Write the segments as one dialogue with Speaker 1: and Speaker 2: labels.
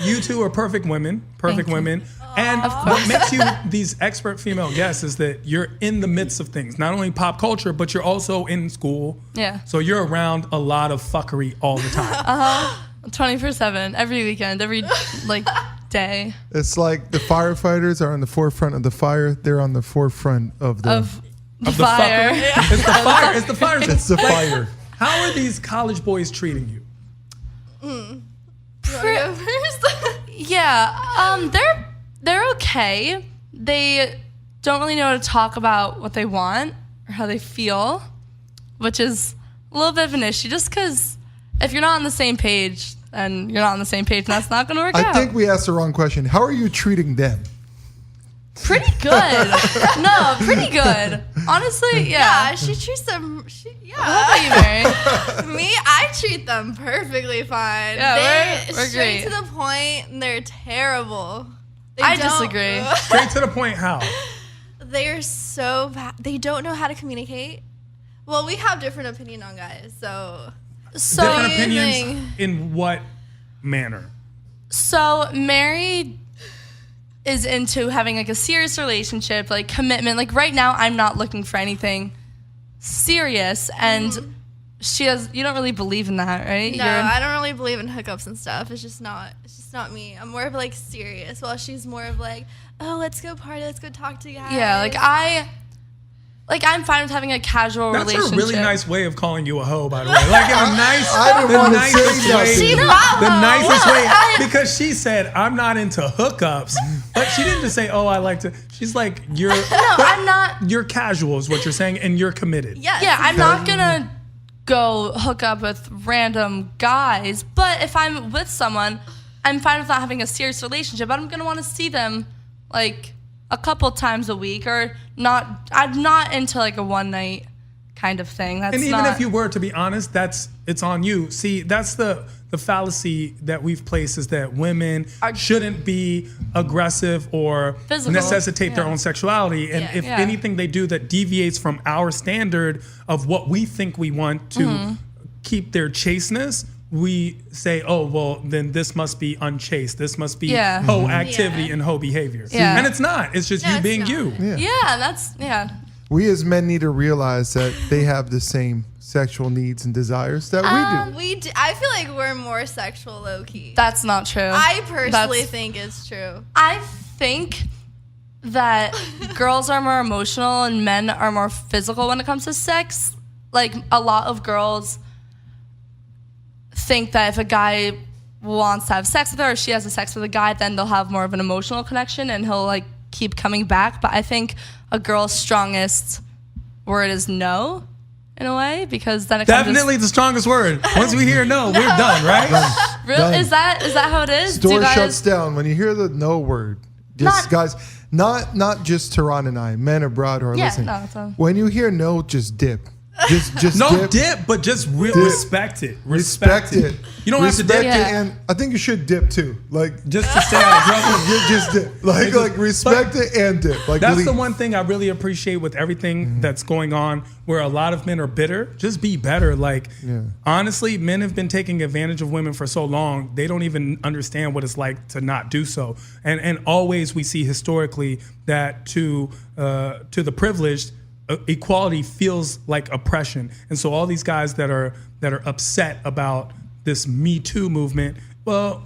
Speaker 1: you two are perfect women. Perfect women. And what makes you these expert female guests is that you're in the midst of things, not only pop culture, but you're also in school.
Speaker 2: Yeah.
Speaker 1: So you're around a lot of fuckery all the time.
Speaker 2: 24/7, every weekend, every day.
Speaker 3: It's like the firefighters are on the forefront of the fire. They're on the forefront of the
Speaker 2: fire.
Speaker 1: It's the fire. It's the fire.
Speaker 3: It's the fire.
Speaker 1: How are these college boys treating you?
Speaker 2: Yeah, they're okay. They don't really know how to talk about what they want or how they feel, which is a little bit of an issue. Just because if you're not on the same page, then you're not on the same page, and that's not going to work out.
Speaker 3: I think we asked the wrong question. How are you treating them?
Speaker 2: Pretty good. No, pretty good. Honestly, yeah.
Speaker 4: Yeah, she treats them.
Speaker 2: How about you, Mary?
Speaker 4: Me, I treat them perfectly fine.
Speaker 2: Yeah, we're
Speaker 4: straight
Speaker 2: great.
Speaker 4: to the point. And they're terrible.
Speaker 2: I disagree.
Speaker 1: Straight to the point. How?
Speaker 4: They're so bad. They don't know how to communicate. Well, we have different opinion on guys, so
Speaker 1: Different opinions in what manner?
Speaker 2: So Mary is into having like a serious relationship, like commitment. Like right now, I'm not looking for anything serious, and she has. You don't really believe in that, right?
Speaker 4: No, I don't really believe in hookups and stuff. It's just not me. I'm more of like serious, while she's more of like, oh, let's go party, let's go talk to guys.
Speaker 2: Yeah, I'm fine with having a casual relationship.
Speaker 1: That's a really nice way of calling you a hoe, by the way. Like in a nice,
Speaker 3: I didn't want to say
Speaker 1: way.
Speaker 4: She's
Speaker 3: nothing.
Speaker 4: not
Speaker 1: The
Speaker 4: hoe.
Speaker 1: nicest way, because she said, I'm not into hookups. But she didn't just say, oh, I like to. She's like, you're.
Speaker 2: No, I'm not.
Speaker 1: You're casual is what you're saying, and you're committed.
Speaker 4: Yes.
Speaker 2: Yeah, I'm not gonna go hook up with random guys. But if I'm with someone, I'm fine with not having a serious relationship. I'm gonna want to see them like a couple times a week, or not. I'm not into like a one night kind of thing. That's
Speaker 1: And even
Speaker 2: not,
Speaker 1: if you were, to be honest, it's on you. See, that's the fallacy that we've placed, is that women shouldn't be aggressive or
Speaker 2: Physical.
Speaker 1: necessitate their own sexuality. And if anything they do that deviates from our standard of what we think we want to keep their chasteness, we say, oh, well, then this must be unchaste. This must be hoe activity and hoe behavior.
Speaker 2: Yeah.
Speaker 1: And it's not. It's just you being you.
Speaker 3: Yeah. We as men need to realize that they have the same sexual needs and desires that we do.
Speaker 4: I feel like we're more sexual, low key.
Speaker 2: That's not true.
Speaker 4: I personally think it's true.
Speaker 2: I think that girls are more emotional and men are more physical when it comes to sex. Like, a lot of girls think that if a guy wants to have sex with her, or she has sex with a guy, then they'll have more of an emotional connection and he'll like keep coming back. But I think a girl's strongest word is no, in a way, because then it
Speaker 1: Definitely the strongest word. Once we hear no, we're done, right?
Speaker 2: Really? Is that how it is?
Speaker 3: Store shuts down when you hear the no word. Just guys, not just Tehran and I, men abroad who are listening. When you hear no, just dip. Just
Speaker 1: no dip, but just respect it. Respect it. You don't have to dip.
Speaker 3: And I think you should dip too. Like
Speaker 1: just to stay out of trouble.
Speaker 3: Just dip. Like respect it and dip. Like
Speaker 1: that's the one thing I really appreciate with everything that's going on, where a lot of men are bitter. Just be better. Like honestly, men have been taking advantage of women for so long, they don't even understand what it's like to not do so. And always we see historically that to the privileged, equality feels like oppression. And so all these guys that are upset about this Me Too movement, well,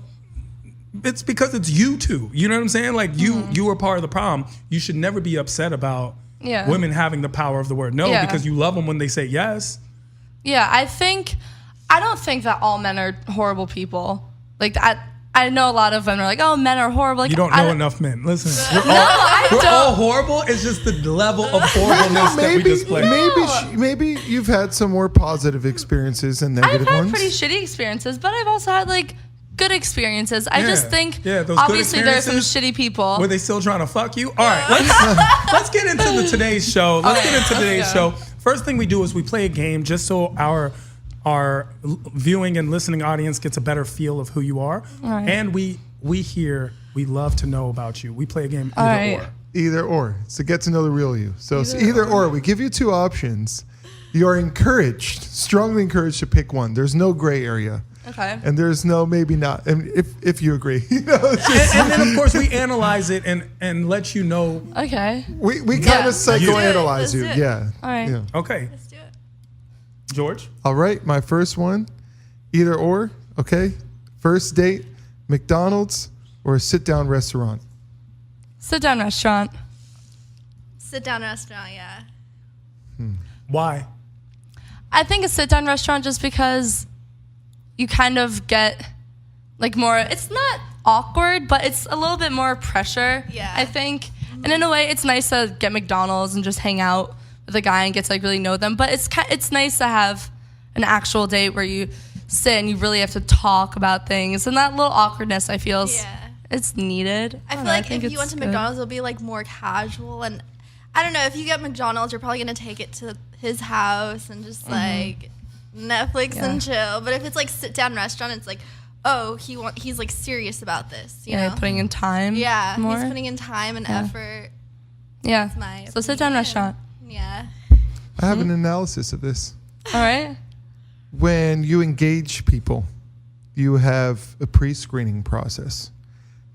Speaker 1: it's because it's you too. You know what I'm saying? Like you are part of the problem. You should never be upset about women having the power of the word no, because you love them when they say yes. Yeah,
Speaker 2: I don't think that all men are horrible people. Like I know a lot of them are like, oh, men are horrible. Like,
Speaker 1: you don't know enough men. Listen, we're all horrible. It's just the level of horribleness that we display.
Speaker 3: Maybe you've had some more positive experiences and negative ones.
Speaker 2: I've had pretty shitty experiences, but I've also had like good experiences. I just think
Speaker 1: those
Speaker 2: obviously there are some shitty people.
Speaker 1: Were they still trying to fuck you? All right, let's get into today's show. Let's get into today's show. First thing we do is we play a game just so our viewing and listening audience gets a better feel of who you are. Right. And we love to know about you. We play a game
Speaker 3: either or. It's to get to know the real you. So it's either or. We give you two options. You're strongly encouraged to pick one. There's no gray area.
Speaker 2: Okay.
Speaker 3: And there's no maybe not. And if you agree, it's just,
Speaker 1: And then of course we analyze it and let you know.
Speaker 2: Okay.
Speaker 3: we kind of psychoanalyze
Speaker 4: Let's do
Speaker 3: you.
Speaker 4: it.
Speaker 3: Yeah.
Speaker 2: All right.
Speaker 3: Yeah.
Speaker 1: Okay,
Speaker 4: Let's do it.
Speaker 1: George.
Speaker 3: All right. My first one, either or. Okay. First date, McDonald's or a sit-down restaurant.
Speaker 2: Sit down restaurant.
Speaker 4: Sit down restaurant, yeah.
Speaker 1: Why?
Speaker 2: I think a sit down restaurant just because you kind of get like more, it's not awkward, but it's a little bit more pressure.
Speaker 4: Yeah.
Speaker 2: I think. And in a way, it's nice to get McDonald's and just hang out with a guy and get to like really know them. But it's nice to have an actual date where you sit and you really have to talk about things. And that little awkwardness, I feel, it's needed.
Speaker 4: I feel
Speaker 2: don't know,
Speaker 4: like if you went to McDonald's, it'll be like more casual. And I don't know, if you get McDonald's, you're probably going to take it to his house and just like Netflix and chill. But if it's like sit down restaurant, it's like, oh, he's like serious about this, you know?
Speaker 2: Putting in time.
Speaker 4: Yeah,
Speaker 2: more.
Speaker 4: he's putting in time and effort.
Speaker 2: Yeah.
Speaker 4: My
Speaker 2: So sit down
Speaker 4: opinion.
Speaker 2: restaurant.
Speaker 4: Yeah.
Speaker 3: I have an analysis of this.
Speaker 2: All right.
Speaker 3: When you engage people, you have a pre-screening process.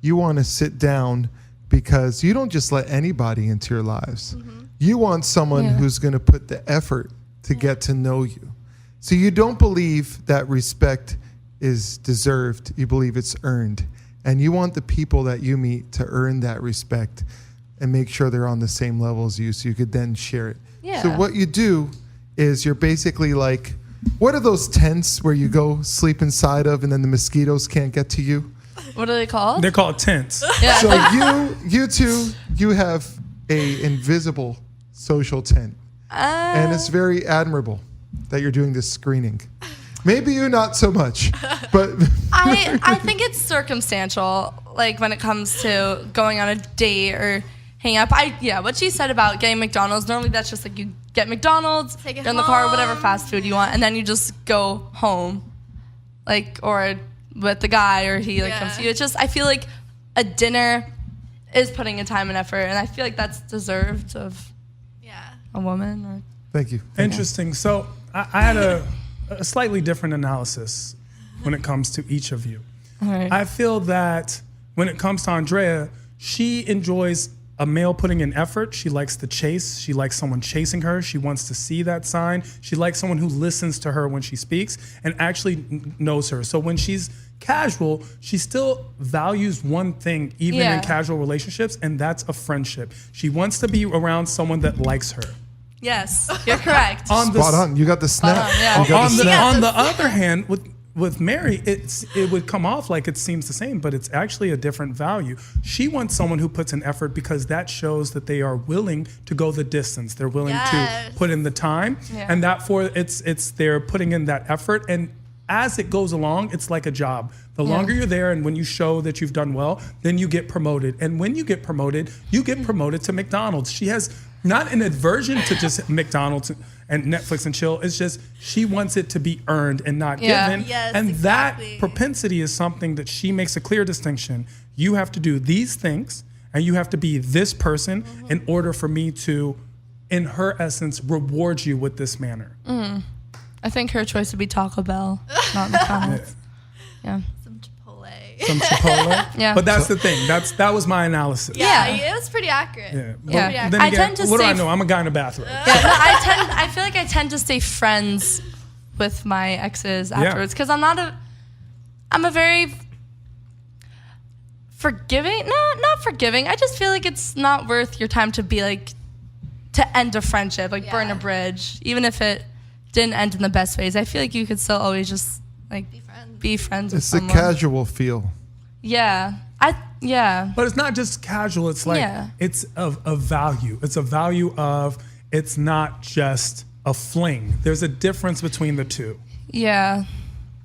Speaker 3: You want to sit down because you don't just let anybody into your lives. You want someone who's going to put the effort to get to know you. So you don't believe that respect is deserved. You believe it's earned. And you want the people that you meet to earn that respect and make sure they're on the same level as you so you could then share it.
Speaker 2: Yeah.
Speaker 3: So what you do is you're basically like, what are those tents where you go sleep inside of and then the mosquitoes can't get to you?
Speaker 2: What are they called?
Speaker 1: They're called tents.
Speaker 2: Yeah.
Speaker 3: So you two, you have a invisible social tent. And it's very admirable that you're doing this screening. Maybe you not so much, but
Speaker 2: I think it's circumstantial, like when it comes to going on a date or hanging out. What she said about getting McDonald's, normally that's just like you get McDonald's,
Speaker 4: Take it
Speaker 2: get in the car, whatever
Speaker 4: home.
Speaker 2: fast food you want, and then you just go home, like, or with the guy, or he like comes to you. It's just, I feel like a dinner is putting in time and effort, and I feel like that's deserved of a woman. Or
Speaker 3: thank you.
Speaker 1: Interesting. So I had a slightly different analysis when it comes to each of you.
Speaker 2: all right.
Speaker 1: I feel that when it comes to Andrea, she enjoys a male putting in effort. She likes the chase. She likes someone chasing her. She wants to see that sign. She likes someone who listens to her when she speaks and actually knows her. So when she's casual, she still values one thing, even in casual relationships, and that's a friendship. She wants to be around someone that likes her.
Speaker 2: Yes, you're correct.
Speaker 3: Spot on. You got the snap.
Speaker 2: yeah.
Speaker 3: You got the snap.
Speaker 1: On the other hand, with Mary, it would come off like it seems the same, but it's actually a different value. She wants someone who puts in effort because that shows that they are willing to go the distance. They're willing to put in the time, and therefore it's they're putting in that effort. And as it goes along, it's like a job. The longer you're there, and when you show that you've done well, then you get promoted. And when you get promoted to McDonald's. She has not an aversion to just McDonald's and Netflix and chill. It's just she wants it to be earned and not given.
Speaker 4: Yes,
Speaker 1: and
Speaker 4: exactly.
Speaker 1: that propensity is something that she makes a clear distinction. You have to do these things, and you have to be this person in order for me to, in her essence, reward you with this manner.
Speaker 2: I think her choice would be Taco Bell, not McDonald's. Yeah.
Speaker 4: Some Chipotle.
Speaker 1: Some Chipotle.
Speaker 2: Yeah.
Speaker 1: But that's the thing. That was my analysis.
Speaker 4: Yeah, it was pretty accurate.
Speaker 1: Yeah. But
Speaker 2: Yeah.
Speaker 1: then
Speaker 2: I
Speaker 1: again,
Speaker 2: tend to
Speaker 1: what do I
Speaker 2: stay-
Speaker 1: know? I'm a guy in a bathroom.
Speaker 2: Yeah, no, I feel like I tend to stay friends with my exes afterwards because I'm a very forgiving. No, not forgiving. I just feel like it's not worth your time to be like to end a friendship, like burn a bridge, even if it didn't end in the best ways. I feel like you could still always just like be friends with
Speaker 3: It's the
Speaker 2: someone.
Speaker 3: casual feel.
Speaker 2: Yeah,
Speaker 1: But it's not just casual. It's like it's of a value. It's a value of it's not just a fling. There's a difference between the two.
Speaker 2: Yeah.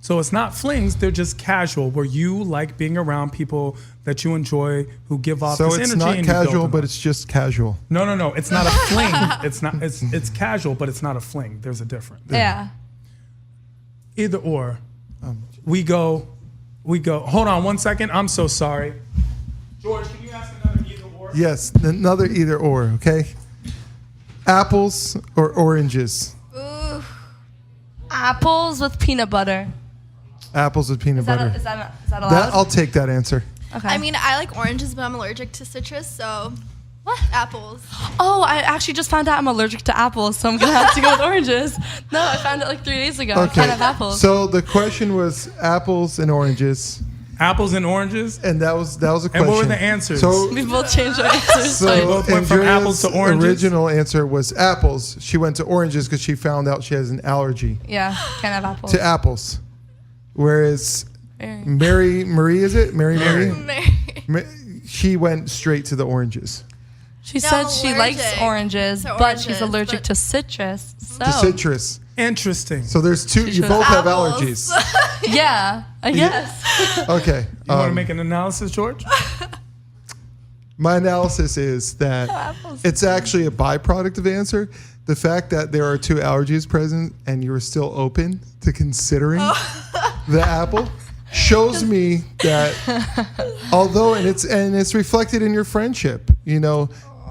Speaker 1: So it's not flings. They're just casual, where you like being around people that you enjoy, who give off
Speaker 3: So
Speaker 1: this
Speaker 3: it's
Speaker 1: energy.
Speaker 3: not
Speaker 1: and you build
Speaker 3: casual,
Speaker 1: them
Speaker 3: but
Speaker 1: up.
Speaker 3: it's just casual.
Speaker 1: No. It's not a fling. It's not. It's casual, but it's not a fling. There's a difference.
Speaker 2: Yeah.
Speaker 1: Either or. We go. Hold on 1 second. I'm so sorry. George, can you ask another either or?
Speaker 3: Yes, another either or, okay? Apples or oranges?
Speaker 4: Ooh.
Speaker 2: Apples with peanut butter.
Speaker 3: Apples with peanut butter.
Speaker 2: Is that allowed?
Speaker 3: I'll take that answer.
Speaker 2: Okay.
Speaker 4: I mean, I like oranges, but I'm allergic to citrus, so
Speaker 2: What?
Speaker 4: apples.
Speaker 2: Oh, I actually just found out I'm allergic to apples, so I'm gonna have to go with oranges. No, I found it like 3 days ago. I can't have apples.
Speaker 3: So the question was apples and oranges,
Speaker 1: Apples and oranges.
Speaker 3: and that was a question.
Speaker 1: And what were the answers?
Speaker 3: So,
Speaker 2: We both changed our answers.
Speaker 1: We both went from apples to
Speaker 3: Andrea's
Speaker 1: oranges?
Speaker 3: original answer was apples. She went to oranges because she found out she has an allergy
Speaker 2: Yeah, can't have apples.
Speaker 3: to apples. Whereas
Speaker 2: Very.
Speaker 3: Marie, is it? Mary?
Speaker 4: Mary.
Speaker 3: She went straight to the oranges.
Speaker 2: She
Speaker 4: No,
Speaker 2: said she likes
Speaker 4: allergic
Speaker 2: oranges,
Speaker 4: to
Speaker 2: but she's
Speaker 4: oranges,
Speaker 2: allergic
Speaker 4: but-
Speaker 2: to citrus. So
Speaker 3: To citrus.
Speaker 1: Interesting.
Speaker 3: So there's two.
Speaker 2: She
Speaker 3: You
Speaker 2: chose
Speaker 3: both have
Speaker 4: apples.
Speaker 3: allergies.
Speaker 2: yeah, I guess.
Speaker 3: Okay.
Speaker 1: You want to make an analysis, George?
Speaker 3: My analysis is that
Speaker 2: apples.
Speaker 3: it's actually a byproduct of the answer. The fact that there are two allergies present and you're still open to considering the apple shows me that although and it's reflected in your friendship,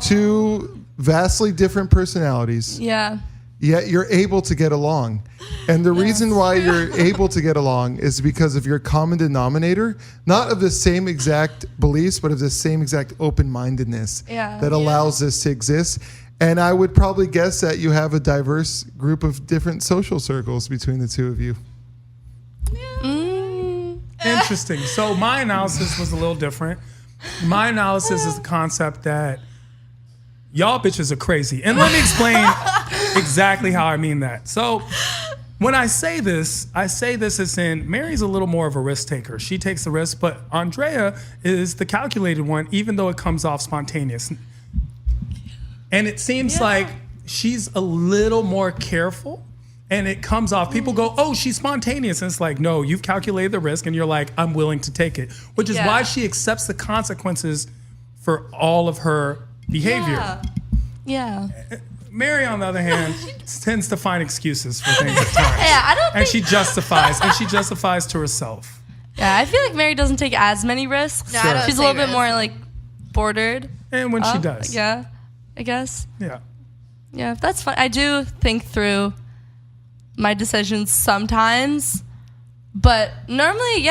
Speaker 3: two vastly different personalities,
Speaker 2: Yeah.
Speaker 3: yet you're able to get along. And the reason why you're able to get along is because of your common denominator, not of the same exact beliefs, but of the same exact open-mindedness
Speaker 2: Yeah.
Speaker 3: that allows this to exist. And I would probably guess that you have a diverse group of different social circles between the two of you.
Speaker 1: Interesting. So my analysis was a little different. My analysis is the concept that y'all bitches are crazy. And let me explain exactly how I mean that. So when I say this as in Mary's a little more of a risk taker. She takes the risk, but Andrea is the calculated one, even though it comes off spontaneous. And it seems like she's a little more careful. And it comes off, people go, oh, she's spontaneous. And it's like, no, you've calculated the risk and you're like, I'm willing to take it. Which is why she accepts the consequences for all of her behavior.
Speaker 2: Yeah.
Speaker 1: Mary, on the other hand, tends to find excuses for things at times.
Speaker 2: Yeah, I don't
Speaker 1: And
Speaker 2: think.
Speaker 1: she justifies to herself.
Speaker 2: Yeah, I feel like Mary doesn't take as many risks.
Speaker 4: No, I don't
Speaker 2: She's a little
Speaker 4: take
Speaker 2: bit more
Speaker 4: risks.
Speaker 2: like bordered.
Speaker 1: And when she does.
Speaker 2: Yeah, I guess.
Speaker 1: Yeah.
Speaker 2: Yeah, that's fine. I do think through my decisions sometimes, but normally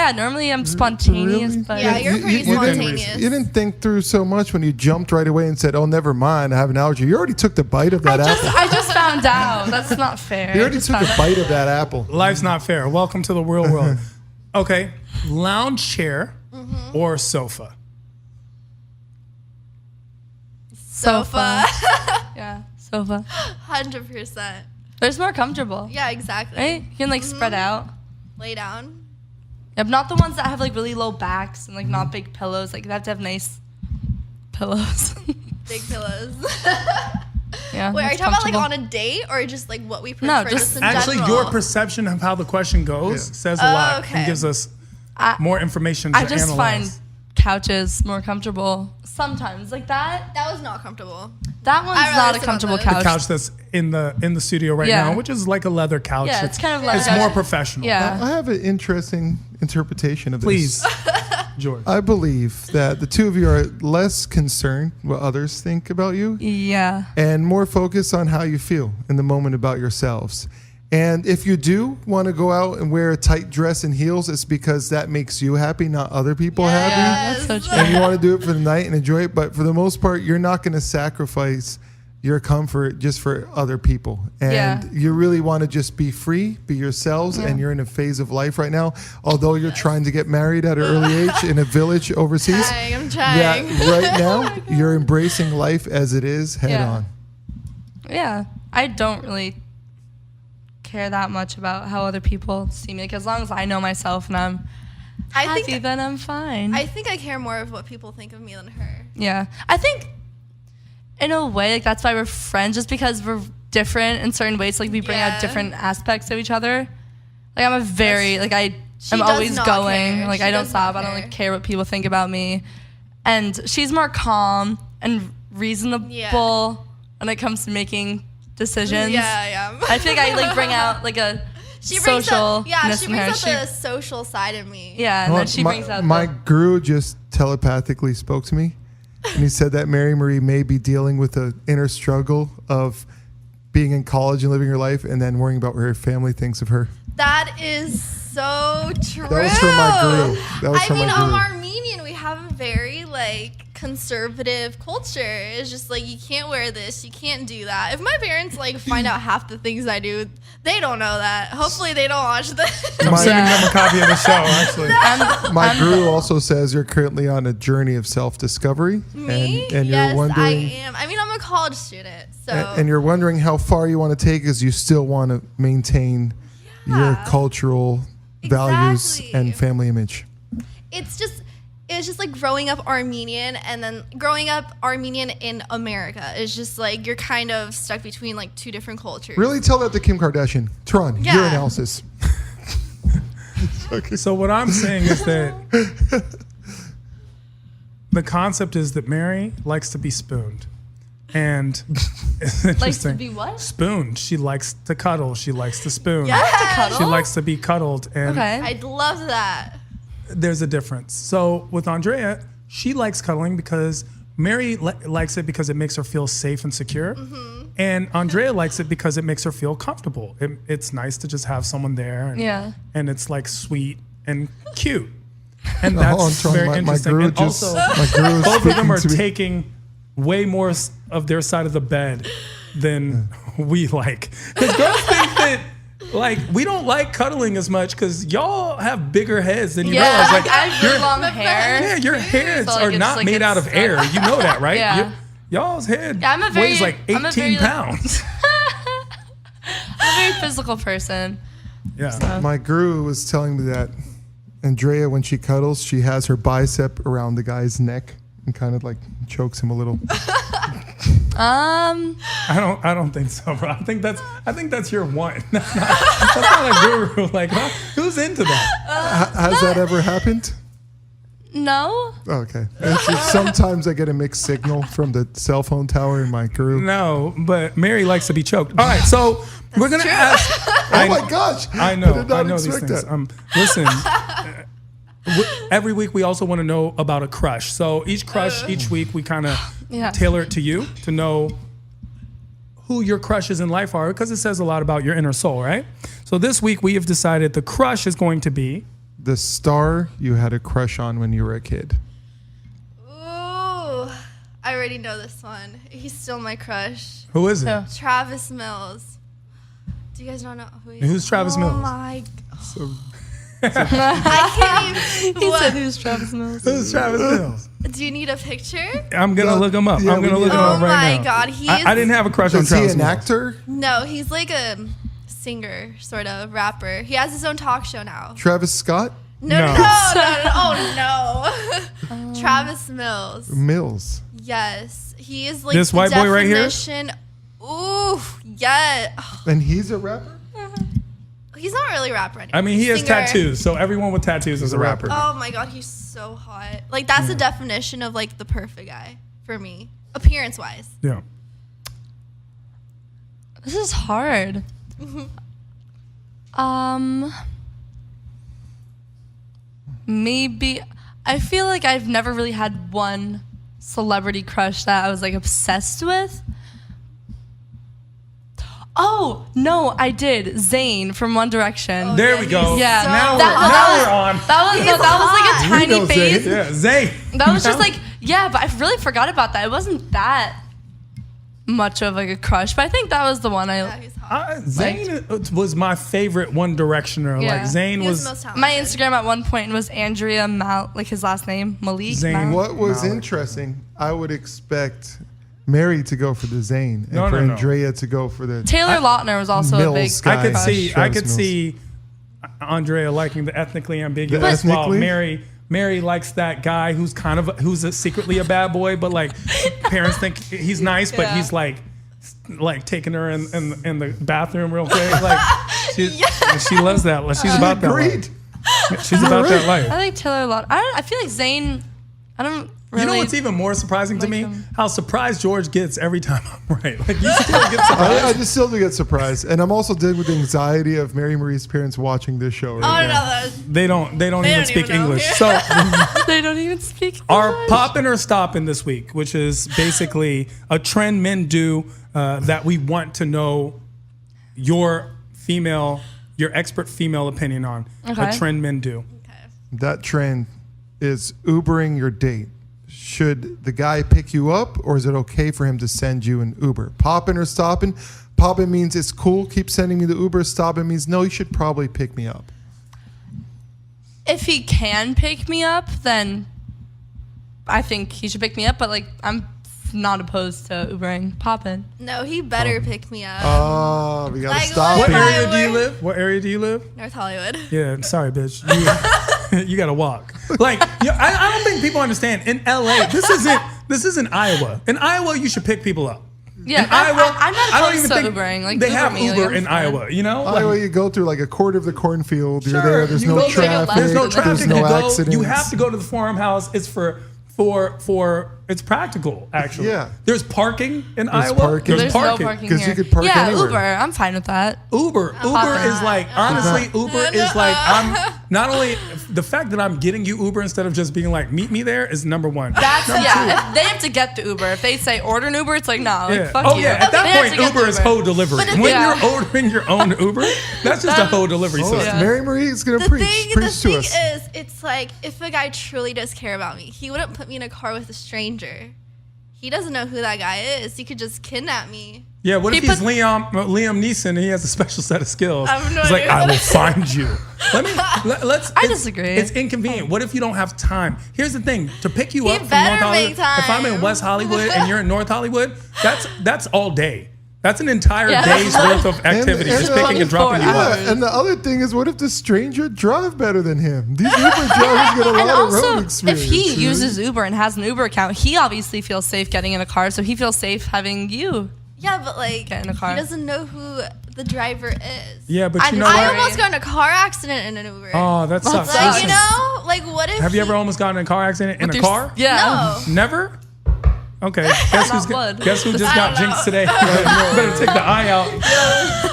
Speaker 2: I'm spontaneous.
Speaker 3: Really?
Speaker 2: But
Speaker 4: Yeah, you're pretty spontaneous.
Speaker 3: You didn't think through so much when you jumped right away and said, oh, never mind, I have an allergy. You already took the bite of that apple.
Speaker 2: I just found out. That's not fair.
Speaker 3: You already took a bite of that apple.
Speaker 1: Life's not fair. Welcome to the real world. Okay. Lounge chair or sofa?
Speaker 4: Sofa.
Speaker 2: Yeah, sofa.
Speaker 4: 100%.
Speaker 2: There's more comfortable.
Speaker 4: Yeah, exactly.
Speaker 2: Right? You can like spread out.
Speaker 4: Lay down.
Speaker 2: Yep, not the ones that have like really low backs and like not big pillows. Like you have to have nice pillows.
Speaker 4: Big pillows.
Speaker 2: Yeah.
Speaker 4: Wait, are
Speaker 2: that's
Speaker 4: you talking about like
Speaker 2: comfortable.
Speaker 4: on a date or just like what we prefer
Speaker 2: No,
Speaker 4: just in
Speaker 1: Actually,
Speaker 4: general?
Speaker 1: your perception of how the question goes says a lot
Speaker 4: okay.
Speaker 1: and gives us
Speaker 2: I-
Speaker 1: more information to
Speaker 2: I just
Speaker 1: analyze.
Speaker 2: find couches more comfortable sometimes. Like that.
Speaker 4: That was not comfortable.
Speaker 2: That one's
Speaker 4: I'd rather
Speaker 2: not a
Speaker 4: sit on
Speaker 2: comfortable
Speaker 4: those.
Speaker 1: the
Speaker 2: couch.
Speaker 1: couch that's in the studio right
Speaker 2: Yeah.
Speaker 1: now, which is like a leather couch.
Speaker 2: Yeah, it's kind of like
Speaker 1: it's more professional.
Speaker 2: Yeah.
Speaker 3: I have an interesting interpretation of this.
Speaker 1: Please, George.
Speaker 3: I believe that the two of you are less concerned what others think about you
Speaker 2: Yeah.
Speaker 3: and more focused on how you feel in the moment about yourselves. And if you do want to go out and wear a tight dress and heels, it's because that makes you happy, not other people happy.
Speaker 2: Yeah, that's so true.
Speaker 3: And you want to do it for the night and enjoy it. But for the most part, you're not going to sacrifice your comfort just for other people. And
Speaker 2: Yeah.
Speaker 3: you really want to just be free, be yourselves. And you're in a phase of life right now, although you're trying to get married at an early age in a village overseas.
Speaker 4: I'm
Speaker 3: That
Speaker 4: trying.
Speaker 3: right now, you're embracing life as it is head
Speaker 2: Yeah.
Speaker 3: on.
Speaker 2: Yeah. I don't really care that much about how other people see me. Like as long as I know myself and I'm
Speaker 4: I
Speaker 2: happy,
Speaker 4: think
Speaker 2: then I'm fine.
Speaker 4: I think I care more of what people think of me than her.
Speaker 2: Yeah. I think in a way, like that's why we're friends, just because we're different in certain ways. Like we bring
Speaker 4: Yeah.
Speaker 2: out different aspects of each other. Like I'm a very, like
Speaker 4: She
Speaker 2: I'm
Speaker 4: does
Speaker 2: always
Speaker 4: not
Speaker 2: going.
Speaker 4: care.
Speaker 2: Like
Speaker 4: She
Speaker 2: I don't
Speaker 4: does not
Speaker 2: stop. I don't
Speaker 4: care.
Speaker 2: like care what people think about me. And she's more calm and reasonable
Speaker 4: Yeah.
Speaker 2: when it comes to making decisions.
Speaker 4: Yeah.
Speaker 2: I think I like bring out like a
Speaker 4: She brings
Speaker 2: social.
Speaker 4: out, she brings out the social side of me.
Speaker 2: Yeah, and then she brings out
Speaker 3: my
Speaker 2: the,
Speaker 3: guru just telepathically spoke to me, and he said that Mary Marie may be dealing with an inner struggle of being in college and living her life, and then worrying about what her family thinks of her.
Speaker 4: That is so true.
Speaker 3: That was from my guru. That was
Speaker 4: I
Speaker 3: from
Speaker 4: mean,
Speaker 3: my
Speaker 4: I'm
Speaker 3: guru.
Speaker 4: Armenian. We have a very like conservative culture. It's just like you can't wear this, you can't do that. If my parents like find out half the things I do, they don't know that. Hopefully, they don't watch this.
Speaker 1: I'm sending them a copy of the show, actually.
Speaker 3: My guru also says you're currently on a journey of self-discovery,
Speaker 4: Me?
Speaker 3: and
Speaker 4: Yes,
Speaker 3: you're wondering,
Speaker 4: I am. I mean, I'm a college student, so
Speaker 3: and you're wondering how far you want to take, as you still want to maintain your
Speaker 4: Yeah.
Speaker 3: cultural values
Speaker 4: Exactly.
Speaker 3: and family image.
Speaker 4: it's just like growing up Armenian and then growing up Armenian in America. It's just like you're kind of stuck between like two different cultures.
Speaker 3: Really, tell that to Kim Kardashian. Tron, your
Speaker 4: Yeah.
Speaker 3: analysis.
Speaker 1: So what I'm saying is that the concept is that Mary likes to be spooned. And it's interesting.
Speaker 2: Likes to be what?
Speaker 1: Spooned. She likes to cuddle. She likes to spoon.
Speaker 4: Yeah.
Speaker 2: Cuddle?
Speaker 1: She likes to be cuddled. And
Speaker 2: Okay.
Speaker 4: I'd love that.
Speaker 1: there's a difference. So with Andrea, she likes cuddling because Mary likes it because it makes her feel safe and secure. And Andrea likes it because it makes her feel comfortable. It's nice to just have someone there. And,
Speaker 2: Yeah.
Speaker 1: and it's like sweet and cute. And
Speaker 3: Hold on,
Speaker 1: that's
Speaker 3: Tron,
Speaker 1: very
Speaker 3: my
Speaker 1: interesting.
Speaker 3: guru
Speaker 1: And
Speaker 3: just,
Speaker 1: also,
Speaker 3: my guru is
Speaker 1: both of them
Speaker 3: speaking
Speaker 1: are
Speaker 3: to me.
Speaker 1: taking way more of their side of the bed than we like. Because girls think that, like, we don't like cuddling as much because y'all have bigger heads than you
Speaker 2: Yeah.
Speaker 1: realize. Like,
Speaker 2: I have really long hair.
Speaker 1: yeah, your heads
Speaker 2: So, like,
Speaker 1: are
Speaker 2: it's
Speaker 1: not
Speaker 2: like
Speaker 1: made
Speaker 2: it's
Speaker 1: out of
Speaker 2: stuck.
Speaker 1: air. You know that, right?
Speaker 2: Yeah.
Speaker 1: Y'all's head
Speaker 2: Yeah, I'm a very-
Speaker 1: weighs like
Speaker 2: I'm a
Speaker 1: 18
Speaker 2: very, like-
Speaker 1: pounds.
Speaker 2: I'm a very physical person.
Speaker 1: Yeah.
Speaker 3: My guru was telling me that Andrea, when she cuddles, she has her bicep around the guy's neck and kind of like chokes him a little.
Speaker 1: I don't think so, bro. I think that's your one. That's not a guru. Like, huh? Who's into that?
Speaker 3: Has that ever happened?
Speaker 2: No.
Speaker 3: Okay. It's just sometimes I get a mixed signal from the cell phone tower in my guru.
Speaker 1: No, but Mary likes to be choked. All right, so we're gonna ask.
Speaker 3: Oh my gosh!
Speaker 1: I know.
Speaker 3: did not
Speaker 1: I know these
Speaker 3: expect
Speaker 1: things.
Speaker 3: that.
Speaker 1: Listen. Every week we also want to know about a crush. So each crush, each week we kind of
Speaker 2: Yeah.
Speaker 1: tailor it to you to know who your crushes in life are, because it says a lot about your inner soul, right? So this week we have decided the crush is going to be
Speaker 3: The star you had a crush on when you were a kid.
Speaker 4: Ooh, I already know this one. He's still my crush.
Speaker 1: who is it?
Speaker 2: So,
Speaker 4: Travis Mills. Do you guys not know who he is?
Speaker 1: Who's Travis Mills?
Speaker 4: Oh my!
Speaker 3: So
Speaker 4: I can't even.
Speaker 2: he
Speaker 4: what?
Speaker 2: said who's Travis Mills?
Speaker 1: Who's Travis Mills?
Speaker 4: Do you need a picture?
Speaker 1: I'm gonna
Speaker 3: No,
Speaker 1: look him up.
Speaker 3: yeah,
Speaker 1: I'm
Speaker 3: we
Speaker 1: gonna
Speaker 3: need
Speaker 1: look
Speaker 3: to
Speaker 1: him
Speaker 3: know.
Speaker 1: up
Speaker 4: Oh
Speaker 1: right
Speaker 4: my
Speaker 1: now.
Speaker 4: God, he
Speaker 1: I
Speaker 4: is.
Speaker 1: didn't have a crush on
Speaker 3: is he
Speaker 1: Travis
Speaker 3: an
Speaker 1: Mills.
Speaker 3: actor?
Speaker 4: No, he's like a singer, sort of rapper. He has his own talk show now.
Speaker 3: Travis Scott?
Speaker 1: No.
Speaker 4: No. Oh no. Travis Mills.
Speaker 3: Mills.
Speaker 4: Yes, he is like
Speaker 1: This
Speaker 4: the
Speaker 1: white boy right here?
Speaker 4: definition- Ooh, yeah.
Speaker 3: And he's a rapper?
Speaker 4: He's not really a rapper anymore.
Speaker 1: I mean, he has
Speaker 4: Singer.
Speaker 1: tattoos, so everyone with tattoos is a rapper.
Speaker 4: Oh my God, he's so hot. Like that's the definition of like the perfect guy for me, appearance wise.
Speaker 1: Yeah.
Speaker 2: This is hard. Maybe I feel like I've never really had one celebrity crush that I was like obsessed with. Oh no, I did. Zayn from One Direction.
Speaker 1: There
Speaker 4: yeah,
Speaker 1: we go.
Speaker 4: he's
Speaker 2: Yeah.
Speaker 1: Now,
Speaker 2: That-
Speaker 1: we're on.
Speaker 2: That was like a
Speaker 3: We know
Speaker 2: tiny phase.
Speaker 3: Zayn.
Speaker 1: Yeah, Zayn.
Speaker 2: That was just
Speaker 1: Now-
Speaker 2: like, yeah, but I really forgot about that. It wasn't that much of like a crush, but I think that was the one
Speaker 4: Yeah,
Speaker 2: I.
Speaker 4: he's hot.
Speaker 1: Zayn was my favorite One Directioner.
Speaker 2: Yeah.
Speaker 1: Like Zayn
Speaker 4: He was
Speaker 1: was
Speaker 4: the most talented.
Speaker 2: My Instagram at one point was Andrea like his last name, Malik.
Speaker 1: Zayn.
Speaker 2: Mal.
Speaker 3: What was
Speaker 1: Malik.
Speaker 3: interesting, I would expect Mary to go for the Zayn and
Speaker 1: No,
Speaker 3: for
Speaker 1: no, no.
Speaker 3: Andrea to go for the
Speaker 2: Taylor Lautner was also a big.
Speaker 3: Mills guy.
Speaker 1: I could
Speaker 3: Gosh.
Speaker 1: see
Speaker 3: Travis Mills.
Speaker 1: Andrea liking the ethnically ambiguous,
Speaker 3: The
Speaker 1: while
Speaker 3: ethnically?
Speaker 1: Mary likes that guy who's secretly a bad boy, but like parents think he's nice, but
Speaker 2: Yeah.
Speaker 1: he's like taking her in the bathroom real quick. Like she loves that. She's about that
Speaker 3: Agreed.
Speaker 1: life. She's about that
Speaker 2: I
Speaker 1: life.
Speaker 2: think Taylor Lautner. I feel like Zayn. I don't really.
Speaker 1: You know what's even more surprising to
Speaker 2: like
Speaker 1: me?
Speaker 2: him.
Speaker 1: How surprised George gets every time I'm right. Like you still get surprised.
Speaker 3: I just still do get surprised, and I'm also dealing with the anxiety of Mary Marie's parents watching this show
Speaker 4: Oh
Speaker 3: right
Speaker 4: no,
Speaker 3: now.
Speaker 4: that's
Speaker 1: They don't even
Speaker 4: don't
Speaker 1: speak
Speaker 4: even know.
Speaker 1: English.
Speaker 4: Yeah.
Speaker 1: So
Speaker 2: They don't even speak.
Speaker 1: our
Speaker 2: English.
Speaker 1: poppin' or stoppin' this week, which is basically a trend men do that we want to know your female your expert female opinion on
Speaker 2: Okay.
Speaker 1: a trend men do.
Speaker 3: That trend is Ubering your date. Should the guy pick you up, or is it okay for him to send you an Uber? Popping or stopping? Popping means it's cool, keep sending me the Uber. Stopping means no, you should probably pick me up.
Speaker 2: If he can pick me up, then I think he should pick me up. But like, I'm not opposed to Ubering. Poppin'.
Speaker 4: No, he better pick me up.
Speaker 3: Oh, we gotta
Speaker 4: Like,
Speaker 3: stop
Speaker 1: What
Speaker 4: if
Speaker 3: it.
Speaker 4: I
Speaker 1: area do you
Speaker 4: were-
Speaker 1: live? What area do you live?
Speaker 4: North Hollywood.
Speaker 1: Yeah, sorry, bitch. You gotta walk. Like, I don't think people understand. In LA, this isn't Iowa. In Iowa, you should pick people up.
Speaker 2: Yeah,
Speaker 1: In Iowa,
Speaker 2: I'm not
Speaker 1: I don't
Speaker 2: opposed
Speaker 1: even
Speaker 2: to
Speaker 1: think
Speaker 2: Ubering. Like,
Speaker 1: they
Speaker 2: Uber
Speaker 1: have
Speaker 2: me, like,
Speaker 1: Uber
Speaker 2: I'm
Speaker 1: in
Speaker 2: fine.
Speaker 1: Iowa. You know,
Speaker 3: Iowa, you go through like a quarter of the cornfield. You're
Speaker 1: Sure,
Speaker 3: there. There's
Speaker 1: you
Speaker 3: no
Speaker 1: go there,
Speaker 3: traffic.
Speaker 1: There's no
Speaker 2: There's
Speaker 1: traffic.
Speaker 3: no
Speaker 1: you go.
Speaker 3: accidents.
Speaker 1: You have to go to the farmhouse. It's for it's practical actually.
Speaker 3: Yeah.
Speaker 1: There's parking in Iowa.
Speaker 3: parking.
Speaker 2: There's no parking
Speaker 3: 'Cause
Speaker 2: here.
Speaker 3: you could park
Speaker 2: yeah,
Speaker 3: anywhere.
Speaker 2: Uber. I'm fine with that.
Speaker 1: Uber is like, honestly, Uber is like, I'm not only the fact that I'm getting you Uber instead of just being like, meet me there is number one.
Speaker 2: That's If they have to get the Uber. If they say order an Uber, it's like nah. Like,
Speaker 1: Yeah.
Speaker 2: fuck
Speaker 1: Oh
Speaker 2: you.
Speaker 1: yeah, at
Speaker 2: They
Speaker 1: that
Speaker 2: have
Speaker 1: point,
Speaker 2: to get the
Speaker 1: Uber is hoe delivery.
Speaker 4: But
Speaker 1: When
Speaker 2: Yeah.
Speaker 1: you're ordering your own Uber, that's just a hoe delivery
Speaker 3: Oh,
Speaker 1: system.
Speaker 2: Yeah.
Speaker 3: Mary Marie is gonna
Speaker 4: The
Speaker 3: preach
Speaker 4: thing
Speaker 3: to
Speaker 4: is,
Speaker 3: us.
Speaker 4: it's like if a guy truly does care about me, he wouldn't put me in a car with a stranger. He doesn't know who that guy is. He could just kidnap me.
Speaker 1: Yeah, what if
Speaker 2: He
Speaker 1: he's
Speaker 2: put-
Speaker 1: Liam Neeson and he has a special set of skills?
Speaker 4: I have no
Speaker 1: He's like,
Speaker 4: idea.
Speaker 1: I will find you. Let's.
Speaker 2: I
Speaker 1: it's-
Speaker 2: disagree.
Speaker 1: It's inconvenient. What if you don't have time? Here's the thing: to pick you
Speaker 4: He
Speaker 1: up from
Speaker 4: better
Speaker 1: North Hollywood.
Speaker 4: make time.
Speaker 1: If I'm in West Hollywood and you're in North Hollywood, that's all day. That's an entire
Speaker 2: Yeah.
Speaker 1: day's worth of activity,
Speaker 3: And-
Speaker 1: just
Speaker 3: and,
Speaker 1: picking and dropping you
Speaker 2: 24
Speaker 1: up.
Speaker 2: hours.
Speaker 3: Yeah, and the other thing is, what if the stranger drive better than him? These Uber drivers get a lot
Speaker 2: And
Speaker 3: of road
Speaker 2: also,
Speaker 3: experience.
Speaker 2: if he
Speaker 3: right?
Speaker 2: uses Uber and has an Uber account, he obviously feels safe getting in a car, so he feels safe having you.
Speaker 4: Yeah, but like
Speaker 2: Get in a car.
Speaker 4: he doesn't know who the driver is.
Speaker 1: Yeah, but you know
Speaker 2: I'm
Speaker 4: I
Speaker 1: what?
Speaker 4: almost got in a car accident in an Uber.
Speaker 1: Oh, that sucks.
Speaker 2: sucks.
Speaker 4: like you know, like what if?
Speaker 1: Have you ever almost gotten in a car accident in a
Speaker 2: Your-
Speaker 1: car?
Speaker 2: Yeah.
Speaker 4: No.
Speaker 1: Never? Okay. Guess
Speaker 2: blood.
Speaker 1: guess who just
Speaker 4: I
Speaker 1: got
Speaker 4: don't
Speaker 1: jinxed
Speaker 4: know.
Speaker 1: today? Better take the eye out.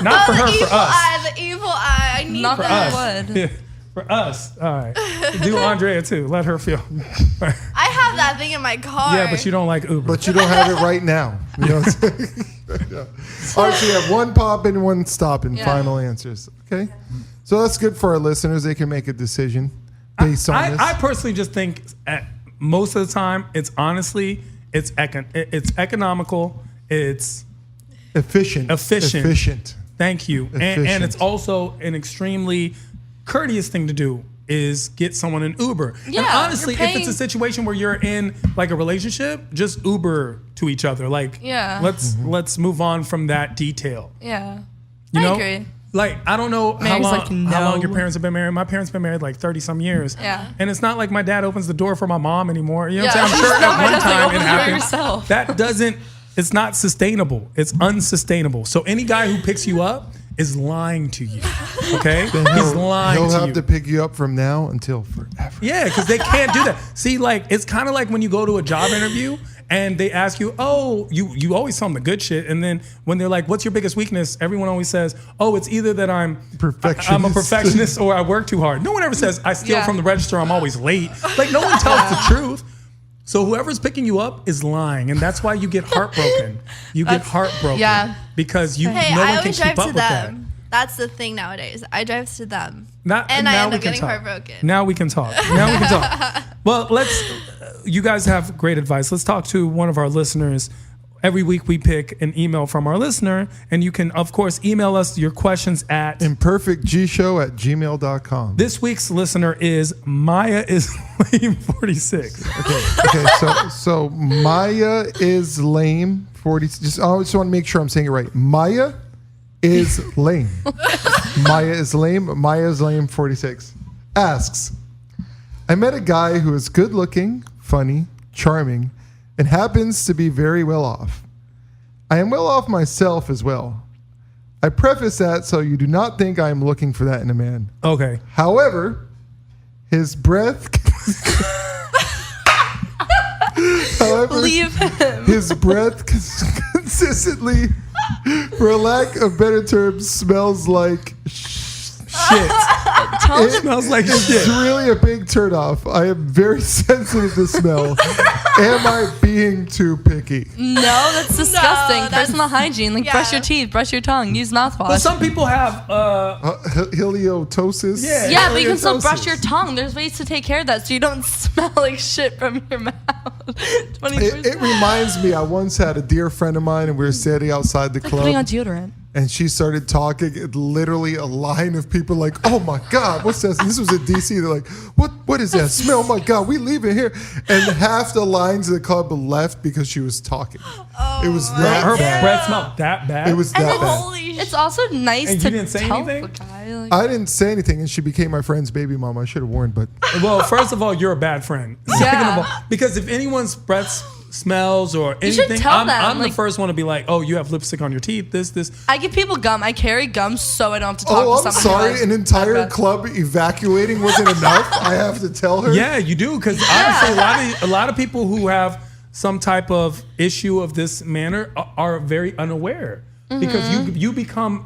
Speaker 1: Not for
Speaker 4: Oh,
Speaker 1: her,
Speaker 4: the evil
Speaker 1: for us.
Speaker 4: eye, the evil eye. I need
Speaker 2: Not
Speaker 1: For
Speaker 2: that
Speaker 4: that.
Speaker 2: I would.
Speaker 1: us. Yeah, for us. All right. Do Andrea too. Let her feel.
Speaker 4: I have that thing in my car.
Speaker 1: Yeah, but you don't like Uber.
Speaker 3: But you don't have it right now. You know what I'm saying? Yeah. All right, so you have one pop and one stop in
Speaker 2: Yeah.
Speaker 3: final answers. Okay? So that's good for our listeners. They can make a decision based on this.
Speaker 1: I personally just think at most of the time, it's honestly, it's economical. It's
Speaker 3: Efficient.
Speaker 1: Efficient. thank you. And
Speaker 3: Efficient.
Speaker 1: it's also an extremely courteous thing to do is get someone an Uber.
Speaker 2: Yeah,
Speaker 1: and honestly,
Speaker 2: you're
Speaker 1: if it's a
Speaker 2: paying-
Speaker 1: situation where you're in like a relationship, just Uber to each other. Like,
Speaker 2: Yeah.
Speaker 1: let's move on from that detail.
Speaker 2: Yeah.
Speaker 1: You know?
Speaker 2: I agree.
Speaker 1: Like, I don't know how
Speaker 2: Mary's
Speaker 1: long,
Speaker 2: like,
Speaker 1: how long your
Speaker 2: no.
Speaker 1: parents have been married. My parents have been married like 30 some years.
Speaker 2: Yeah.
Speaker 1: And it's not like my dad opens the door for my mom anymore. You know what
Speaker 2: Yeah.
Speaker 1: I'm saying? I'm sure
Speaker 2: No,
Speaker 1: at
Speaker 2: my
Speaker 1: one
Speaker 2: dad's like,
Speaker 1: time
Speaker 2: open
Speaker 1: it
Speaker 2: the door
Speaker 1: happened.
Speaker 2: yourself.
Speaker 1: That doesn't, it's not sustainable. It's unsustainable. So any guy who picks you up is lying to you. Okay?
Speaker 3: Then
Speaker 1: He's lying
Speaker 3: he'll
Speaker 1: to
Speaker 3: have
Speaker 1: you.
Speaker 3: to pick you up from now until forever.
Speaker 1: Yeah, because they can't do that. See, like, it's kind of like when you go to a job interview and they ask you, oh, you always tell them the good shit. And then when they're like, what's your biggest weakness? Everyone always says, oh, it's either that I'm a perfectionist or I work too hard. No one ever says, I steal
Speaker 2: Yeah.
Speaker 1: from the register, I'm always late. Like, no one tells the truth. So whoever's picking you up is lying. And that's why you get heartbroken. You get heartbroken.
Speaker 2: Yeah.
Speaker 1: Because you
Speaker 4: Hey,
Speaker 1: no
Speaker 4: I
Speaker 1: one can
Speaker 4: always
Speaker 1: keep
Speaker 4: drive
Speaker 1: up
Speaker 4: to
Speaker 1: with that.
Speaker 4: them. That's the thing nowadays. I drive to them. And I
Speaker 1: now
Speaker 4: end
Speaker 1: we
Speaker 4: up
Speaker 1: can
Speaker 4: getting
Speaker 1: talk.
Speaker 4: heartbroken.
Speaker 1: Now we can talk. Now we can talk. Well, you guys have great advice. Let's talk to one of our listeners. Every week we pick an email from our listener, and you can, of course, email us your questions at
Speaker 3: imperfectgshow@gmail.com.
Speaker 1: This week's listener is Maya is lame 46.
Speaker 3: Okay, so Maya is lame 40. I just want to make sure I'm saying it right. Maya is lame. Maya is lame. Maya is lame 46. Asks, I met a guy who is good looking, funny, charming, and happens to be very well off. I am well off myself as well. I preface that so you do not think I am looking for that in a man.
Speaker 1: Okay.
Speaker 3: However, his breath. However,
Speaker 2: Leave him.
Speaker 3: his breath consistently, for a lack of better terms, smells like shit.
Speaker 2: Tell
Speaker 1: It smells like
Speaker 3: It's
Speaker 1: shit.
Speaker 3: really a big turnoff. I am very sensitive to smell. Am I being too picky?
Speaker 2: No, that's disgusting.
Speaker 4: that's-
Speaker 2: Personal hygiene. Like, brush
Speaker 4: yeah.
Speaker 2: your teeth, brush your tongue, use mouthwash.
Speaker 1: But some people have
Speaker 3: Heliotosis?
Speaker 1: Yeah.
Speaker 2: yeah, but you can still
Speaker 1: Halitosis.
Speaker 2: brush your tongue. There's ways to take care of that so you don't smell like shit from your mouth. 24/7.
Speaker 3: It reminds me, I once had a dear friend of mine and we were standing outside the
Speaker 2: Like putting on
Speaker 3: club
Speaker 2: deodorant.
Speaker 3: and she started talking and literally a line of people like, oh my God, what's that? This was in DC. They're like, what is that smell? Oh my God, we leaving here. And half the lines of the club left because she was talking. It was that
Speaker 1: Her
Speaker 3: bad.
Speaker 1: breath smelled that bad.
Speaker 3: It was that bad.
Speaker 4: Holy
Speaker 2: It's also nice
Speaker 1: And
Speaker 2: to
Speaker 1: you didn't say
Speaker 2: tell
Speaker 1: anything?
Speaker 2: the guy. Like,
Speaker 3: I didn't say anything and she became my friend's baby mama. I should have warned, but
Speaker 1: Well, first of all, you're a bad friend. Second
Speaker 2: Yeah.
Speaker 1: of all, because if anyone's breath smells or
Speaker 2: You should
Speaker 1: anything,
Speaker 2: tell
Speaker 1: I'm
Speaker 2: them,
Speaker 1: the
Speaker 2: like-
Speaker 1: first one to be like, oh, you have lipstick on your teeth, this.
Speaker 2: I give people gum. I carry gum so I don't have to talk
Speaker 3: oh,
Speaker 2: to
Speaker 3: I'm
Speaker 2: someone. who
Speaker 3: sorry.
Speaker 2: has
Speaker 3: An
Speaker 2: bad
Speaker 3: entire
Speaker 2: breath.
Speaker 3: club evacuating wasn't enough. I have to tell her.
Speaker 1: Yeah, you do. Because honestly, a lot of people who have some type of issue of this manner are very unaware. Because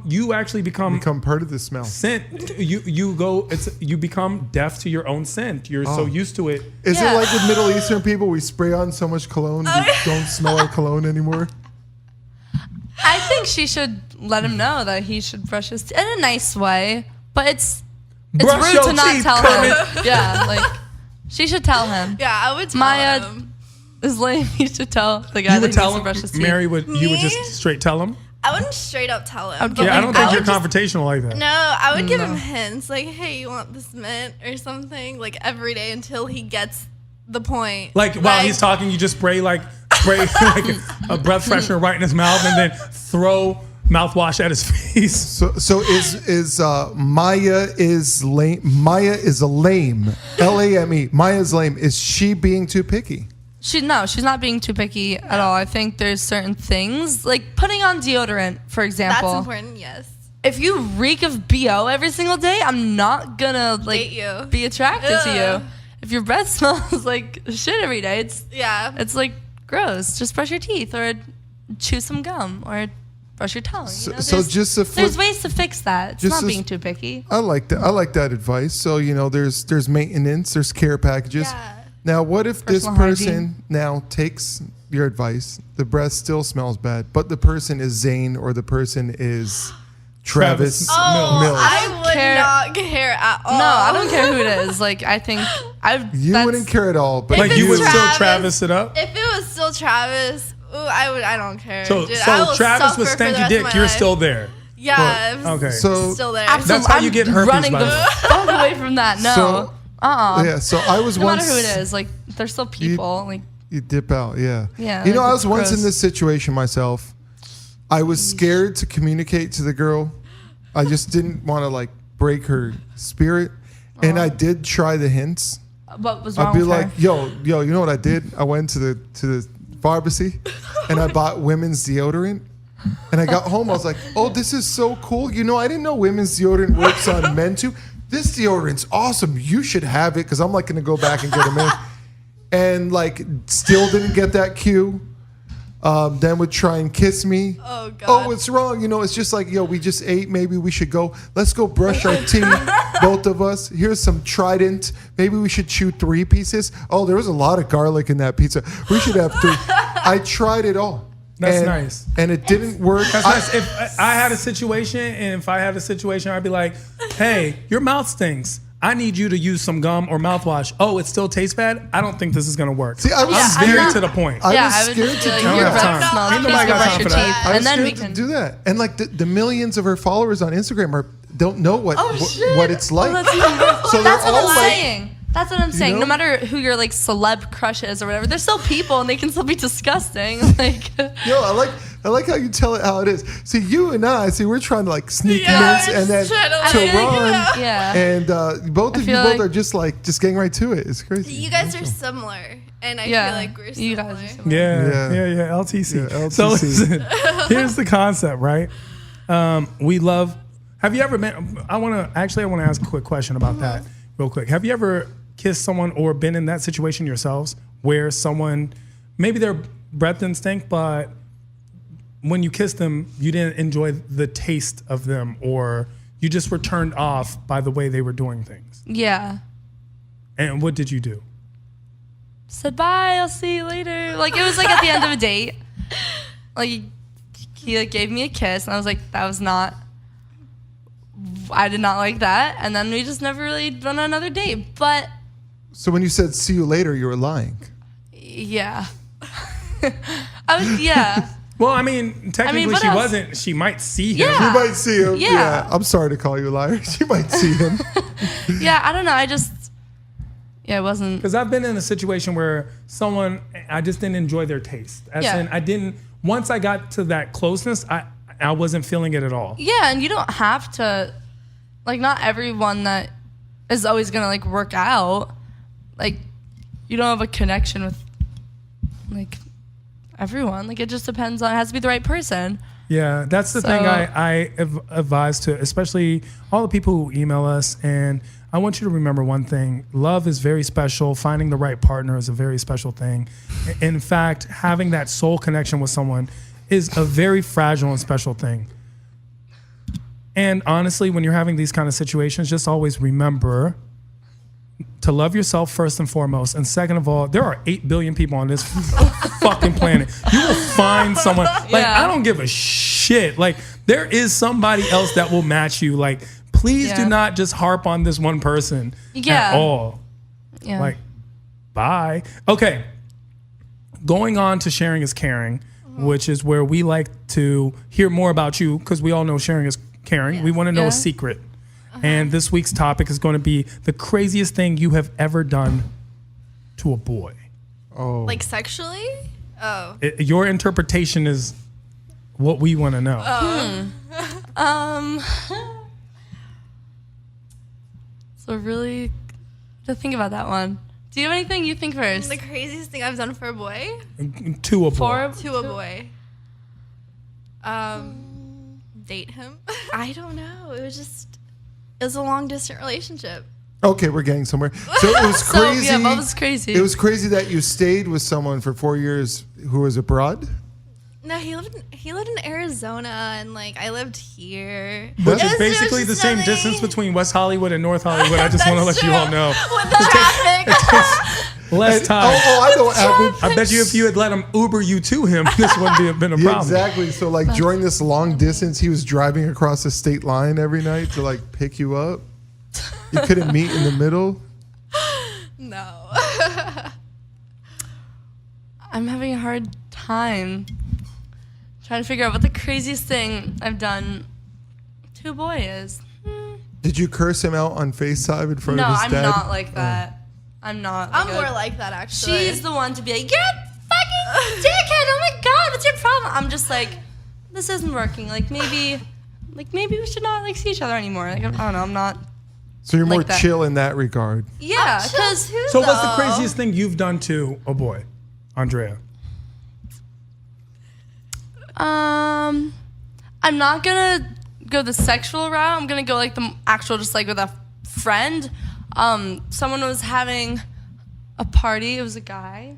Speaker 1: you actually become
Speaker 3: Become part of the smell.
Speaker 1: scent. You become deaf to your own scent. You're so used to it.
Speaker 3: Is
Speaker 2: Yeah.
Speaker 3: it like with Middle Eastern people, we spray on so much cologne we don't smell our cologne anymore?
Speaker 2: I think she should let him know that he should brush his teeth in a nice way, but it's
Speaker 1: Brush
Speaker 2: rude
Speaker 1: your
Speaker 2: to not
Speaker 1: teeth,
Speaker 2: tell
Speaker 1: Kermit.
Speaker 2: him. Yeah, like she should tell him.
Speaker 4: Yeah, I would tell
Speaker 2: Maya
Speaker 4: him.
Speaker 2: is lame. You should tell the guy
Speaker 1: You
Speaker 2: that
Speaker 1: would
Speaker 2: he
Speaker 1: tell
Speaker 2: needs to
Speaker 1: him,
Speaker 2: brush his teeth.
Speaker 1: Mary, you would
Speaker 4: Me?
Speaker 1: just straight tell him?
Speaker 4: I wouldn't straight up tell him.
Speaker 2: I'd give
Speaker 1: Yeah, I
Speaker 2: him-
Speaker 1: don't think
Speaker 2: I
Speaker 1: you're
Speaker 2: would just-
Speaker 1: confrontational like that.
Speaker 4: No, I would give him hints like, "Hey, you want this mint or something?" Like every day until he gets the point.
Speaker 1: Like while he's talking, you just spray like a breath freshener right in his mouth, and then throw mouthwash at his face.
Speaker 3: So is Maya is lame? Maya is a lame. LAME. Maya is lame. Is she being too picky?
Speaker 2: She's not being too picky at all. I think there's certain things like putting on deodorant, for
Speaker 4: That's
Speaker 2: example.
Speaker 4: important. Yes.
Speaker 2: If you reek of BO every single day, I'm not gonna
Speaker 4: Date you.
Speaker 2: be attracted to
Speaker 4: Ugh.
Speaker 2: you. If your breath smells like shit every day,
Speaker 4: Yeah.
Speaker 2: it's like gross. Just brush your teeth or chew some gum or brush your tongue.
Speaker 3: So
Speaker 2: There's-
Speaker 3: just a
Speaker 2: there's
Speaker 3: flip.
Speaker 2: ways to fix that. It's
Speaker 3: Just
Speaker 2: not
Speaker 3: as-
Speaker 2: being too picky.
Speaker 3: I like that. I like that advice. So there's maintenance. There's care packages.
Speaker 4: Yeah.
Speaker 3: Now, what if this
Speaker 2: Personal
Speaker 3: person
Speaker 2: hygiene.
Speaker 3: now takes your advice? The breath still smells bad, but the person is Zane or the person is Travis
Speaker 4: Oh,
Speaker 3: Mills.
Speaker 4: I would
Speaker 2: care.
Speaker 4: not care at all.
Speaker 2: No, I don't care who it is. Like I think
Speaker 3: You wouldn't care at all, but
Speaker 1: Like
Speaker 4: If
Speaker 1: you would
Speaker 4: it's
Speaker 1: still
Speaker 4: Travis-
Speaker 1: Travis it up.
Speaker 4: If it was still Travis, I don't care.
Speaker 1: So
Speaker 4: dude. I will
Speaker 1: Travis with
Speaker 4: suffer for the
Speaker 1: stanky
Speaker 4: rest of
Speaker 1: dick,
Speaker 4: my
Speaker 1: you're
Speaker 4: life.
Speaker 1: still there.
Speaker 4: Yeah.
Speaker 1: Okay.
Speaker 3: so
Speaker 4: Still there.
Speaker 2: Absolutely.
Speaker 1: That's how you
Speaker 2: I'm
Speaker 1: get herpes,
Speaker 2: running
Speaker 1: by
Speaker 2: the
Speaker 1: the way.
Speaker 2: fuck away from that. No.
Speaker 3: So- yeah. So I was
Speaker 2: No
Speaker 3: once.
Speaker 2: matter who it is, like they're still people. Like
Speaker 3: You dip out, yeah.
Speaker 2: Yeah,
Speaker 3: You know,
Speaker 2: like,
Speaker 3: I was
Speaker 2: it's
Speaker 3: once in
Speaker 2: gross.
Speaker 3: this situation myself. I was scared to communicate to the girl. I just didn't want to like break her spirit, and I did try the hints.
Speaker 2: what was wrong
Speaker 3: I'd be
Speaker 2: with
Speaker 3: like,
Speaker 2: her?
Speaker 3: yo, you know what I did? I went to the pharmacy, and I bought women's deodorant. And I got home, I was like, oh, this is so cool. You know, I didn't know women's deodorant works on men too. This deodorant's awesome. You should have it because I'm like going to go back and get them in. And like, still didn't get that cue. Then would try and kiss me.
Speaker 4: Oh, God.
Speaker 3: Oh, what's wrong? You know, it's just like, yo, we just ate. Maybe we should go. Let's go brush our teeth, both of us. Here's some Trident. Maybe we should chew 3 pieces. Oh, there was a lot of garlic in that pizza. We should have 3. I tried it all.
Speaker 1: That's
Speaker 3: And-
Speaker 1: nice.
Speaker 3: And it didn't work.
Speaker 1: That's nice. If I had a situation, and if I had a situation, I'd be like, hey, your mouth stinks. I need you to use some gum or mouthwash. Oh, it still tastes bad? I don't think this is going to work.
Speaker 3: See, I was
Speaker 2: Yeah,
Speaker 1: I'm very
Speaker 2: not-
Speaker 1: to the point.
Speaker 3: I
Speaker 2: yeah,
Speaker 3: was
Speaker 2: I would
Speaker 3: scared
Speaker 2: just
Speaker 3: to
Speaker 2: be like,
Speaker 3: do
Speaker 1: I
Speaker 2: your
Speaker 1: don't have
Speaker 2: breath
Speaker 1: time.
Speaker 2: smells.
Speaker 1: Ain't
Speaker 2: Please
Speaker 1: nobody
Speaker 2: go
Speaker 1: got
Speaker 2: brush
Speaker 1: time
Speaker 2: your
Speaker 1: for that.
Speaker 2: teeth,
Speaker 3: I was
Speaker 2: and then we
Speaker 3: scared
Speaker 2: can
Speaker 3: to do that. And like the millions of her followers on Instagram don't know what it's like.
Speaker 2: That's even worse.
Speaker 3: So
Speaker 2: That's
Speaker 3: they're
Speaker 2: what
Speaker 3: all
Speaker 2: I'm
Speaker 3: like-
Speaker 2: saying. That's what I'm saying.
Speaker 3: know?
Speaker 2: No matter who your like celeb crush is or whatever, they're still people and they can still be disgusting. Like,
Speaker 3: Yo, I like how you tell it how it is. See, you and I, we're trying to like sneak
Speaker 4: Yeah,
Speaker 3: mints and then
Speaker 4: trying to,
Speaker 3: to
Speaker 4: like,
Speaker 3: run.
Speaker 2: yeah.
Speaker 3: And both of you
Speaker 2: feel
Speaker 3: both
Speaker 2: like-
Speaker 3: are just getting right to it. It's crazy.
Speaker 4: You guys are similar, and I
Speaker 2: Yeah.
Speaker 4: feel like we're similar.
Speaker 2: You guys are similar.
Speaker 1: Yeah, LTC.
Speaker 3: Yeah, LTC.
Speaker 1: So listen, here's the concept, right? We love. Have you ever been? I want to ask a quick question about that, real quick. Have you ever kissed someone or been in that situation yourselves, where someone, maybe their breath didn't stink, but when you kissed them, you didn't enjoy the taste of them, or You just were turned off by the way they were doing things.
Speaker 2: Yeah.
Speaker 1: And what did you do?
Speaker 2: Said bye, I'll see you later. Like, it was like at the end of a date. Like, he like gave me a kiss, and I was like, I did not like that. And then we just never really went on another date. But
Speaker 3: So when you said see you later, you were lying.
Speaker 2: yeah. Yeah.
Speaker 1: Well, I mean, technically
Speaker 2: what
Speaker 1: she
Speaker 2: else?
Speaker 1: wasn't. She might see him.
Speaker 2: Yeah.
Speaker 3: You might see him.
Speaker 2: Yeah.
Speaker 3: I'm sorry to call you a liar. You might see him.
Speaker 2: Yeah, I don't know. It wasn't.
Speaker 1: Because I've been in a situation where I just didn't enjoy their taste. As
Speaker 2: Yeah.
Speaker 1: in, once I got to that closeness, I wasn't feeling it at all.
Speaker 2: Yeah, and you don't have to, like, not everyone that is always going to, like, work out. Like, you don't have a connection with, like, everyone. Like, it just depends on, it has to be the right person.
Speaker 1: Yeah, that's the thing I advise to, especially all the people who email us. And I want you to remember one thing. Love is very special. Finding the right partner is a very special thing. In fact, having that soul connection with someone is a very fragile and special thing. And honestly, when you're having these kind of situations, just always remember to love yourself first and foremost. And second of all, there are 8 billion people on this fucking planet. You will find someone. Like,
Speaker 2: Yeah.
Speaker 1: I don't give a shit. Like, there is somebody else that will match you. Like, please do not just harp on this one person at all.
Speaker 2: Yeah.
Speaker 1: Like, bye. Okay. Going on to sharing is caring, which is where we like to hear more about you, because we all know sharing is caring. We want to know a secret. And this week's topic is going to be the craziest thing you have ever done to a boy.
Speaker 3: Oh.
Speaker 4: Like sexually? Oh.
Speaker 1: Your interpretation is what we want to know.
Speaker 2: So really, to think about that one. Do you have anything? You think first.
Speaker 4: The craziest thing I've done for a boy?
Speaker 1: To a boy.
Speaker 4: To a boy. Date him? I don't know. It was a long distance relationship.
Speaker 3: Okay, we're getting somewhere. So it was crazy.
Speaker 2: So, yeah, that was crazy.
Speaker 3: It was crazy that you stayed with someone for 4 years who was abroad?
Speaker 4: No, he lived in Arizona, and like I lived here.
Speaker 1: Which
Speaker 3: It
Speaker 1: is
Speaker 3: was
Speaker 1: basically
Speaker 4: just
Speaker 1: the same
Speaker 4: nothing.
Speaker 1: distance between West Hollywood and North Hollywood. I just want to let
Speaker 4: That's
Speaker 1: you all
Speaker 4: true.
Speaker 1: know.
Speaker 4: With the traffic.
Speaker 1: Less time.
Speaker 3: I know what happened.
Speaker 1: I bet you if you had let him Uber you to him, this wouldn't have been a
Speaker 3: Yeah,
Speaker 1: problem.
Speaker 3: exactly. So like during this long distance, he was driving across the state line every night to like pick you up. You couldn't meet in the middle.
Speaker 4: No.
Speaker 2: I'm having a hard time trying to figure out what the craziest thing I've done to a boy is.
Speaker 3: Did you curse him out on FaceTime in front
Speaker 2: No,
Speaker 3: of his
Speaker 2: I'm
Speaker 3: dad?
Speaker 2: not like that. I'm not.
Speaker 4: I'm
Speaker 2: like
Speaker 4: more
Speaker 2: a-
Speaker 4: like that actually.
Speaker 2: She's the one to be like, you're a fucking dickhead. Oh my god, what's your problem? I'm just like, this isn't working. Like maybe we should not like see each other anymore. Like I don't know. I'm not.
Speaker 3: So you're
Speaker 2: like
Speaker 3: more
Speaker 2: that.
Speaker 3: chill in that regard.
Speaker 2: Yeah,
Speaker 4: chill
Speaker 2: because
Speaker 4: too,
Speaker 1: So what's the
Speaker 4: though.
Speaker 1: craziest thing you've done to a boy, Andrea?
Speaker 2: I'm not gonna go the sexual route. I'm gonna go like the actual, just like with a friend. Someone was having a party. It was a guy,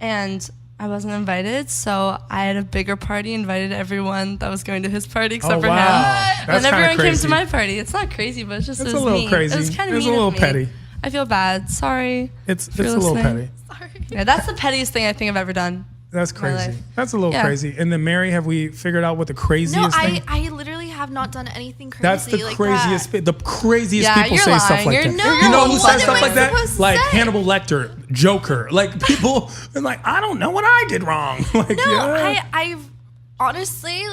Speaker 2: and I wasn't invited, so I had a bigger party. Invited everyone that was going to his party except for him.
Speaker 1: That's
Speaker 2: And
Speaker 1: kinda
Speaker 2: everyone came
Speaker 1: crazy.
Speaker 2: to my party. It's not crazy, but it's just
Speaker 1: It's
Speaker 2: it
Speaker 1: a
Speaker 2: was
Speaker 1: little
Speaker 2: mean.
Speaker 1: crazy.
Speaker 2: It was kind of
Speaker 1: It's a
Speaker 2: mean
Speaker 1: little
Speaker 2: of me.
Speaker 1: petty.
Speaker 2: I feel bad. Sorry.
Speaker 1: It's
Speaker 2: if you're
Speaker 1: a little
Speaker 2: listening.
Speaker 1: petty.
Speaker 4: Sorry.
Speaker 2: Yeah, that's the pettiest thing I think I've ever done.
Speaker 1: That's
Speaker 2: my
Speaker 1: crazy.
Speaker 2: life.
Speaker 1: That's a little
Speaker 2: Yeah.
Speaker 1: crazy. And then Mary, have we figured out what the
Speaker 4: No,
Speaker 1: craziest thing?
Speaker 4: I literally have not done anything crazy.
Speaker 1: That's the
Speaker 4: like
Speaker 1: craziest.
Speaker 4: That.
Speaker 1: The craziest
Speaker 2: Yeah,
Speaker 1: people
Speaker 2: you're
Speaker 1: say stuff
Speaker 2: lying.
Speaker 1: like
Speaker 2: You're
Speaker 1: that.
Speaker 2: no-
Speaker 1: You know who
Speaker 2: What
Speaker 1: says
Speaker 2: am
Speaker 1: stuff
Speaker 2: I
Speaker 1: like that?
Speaker 4: supposed to
Speaker 1: Like
Speaker 4: say?
Speaker 1: Hannibal Lecter, Joker. Like people are like, I don't know what I did wrong. Like,
Speaker 4: No,
Speaker 1: yeah.
Speaker 4: I've honestly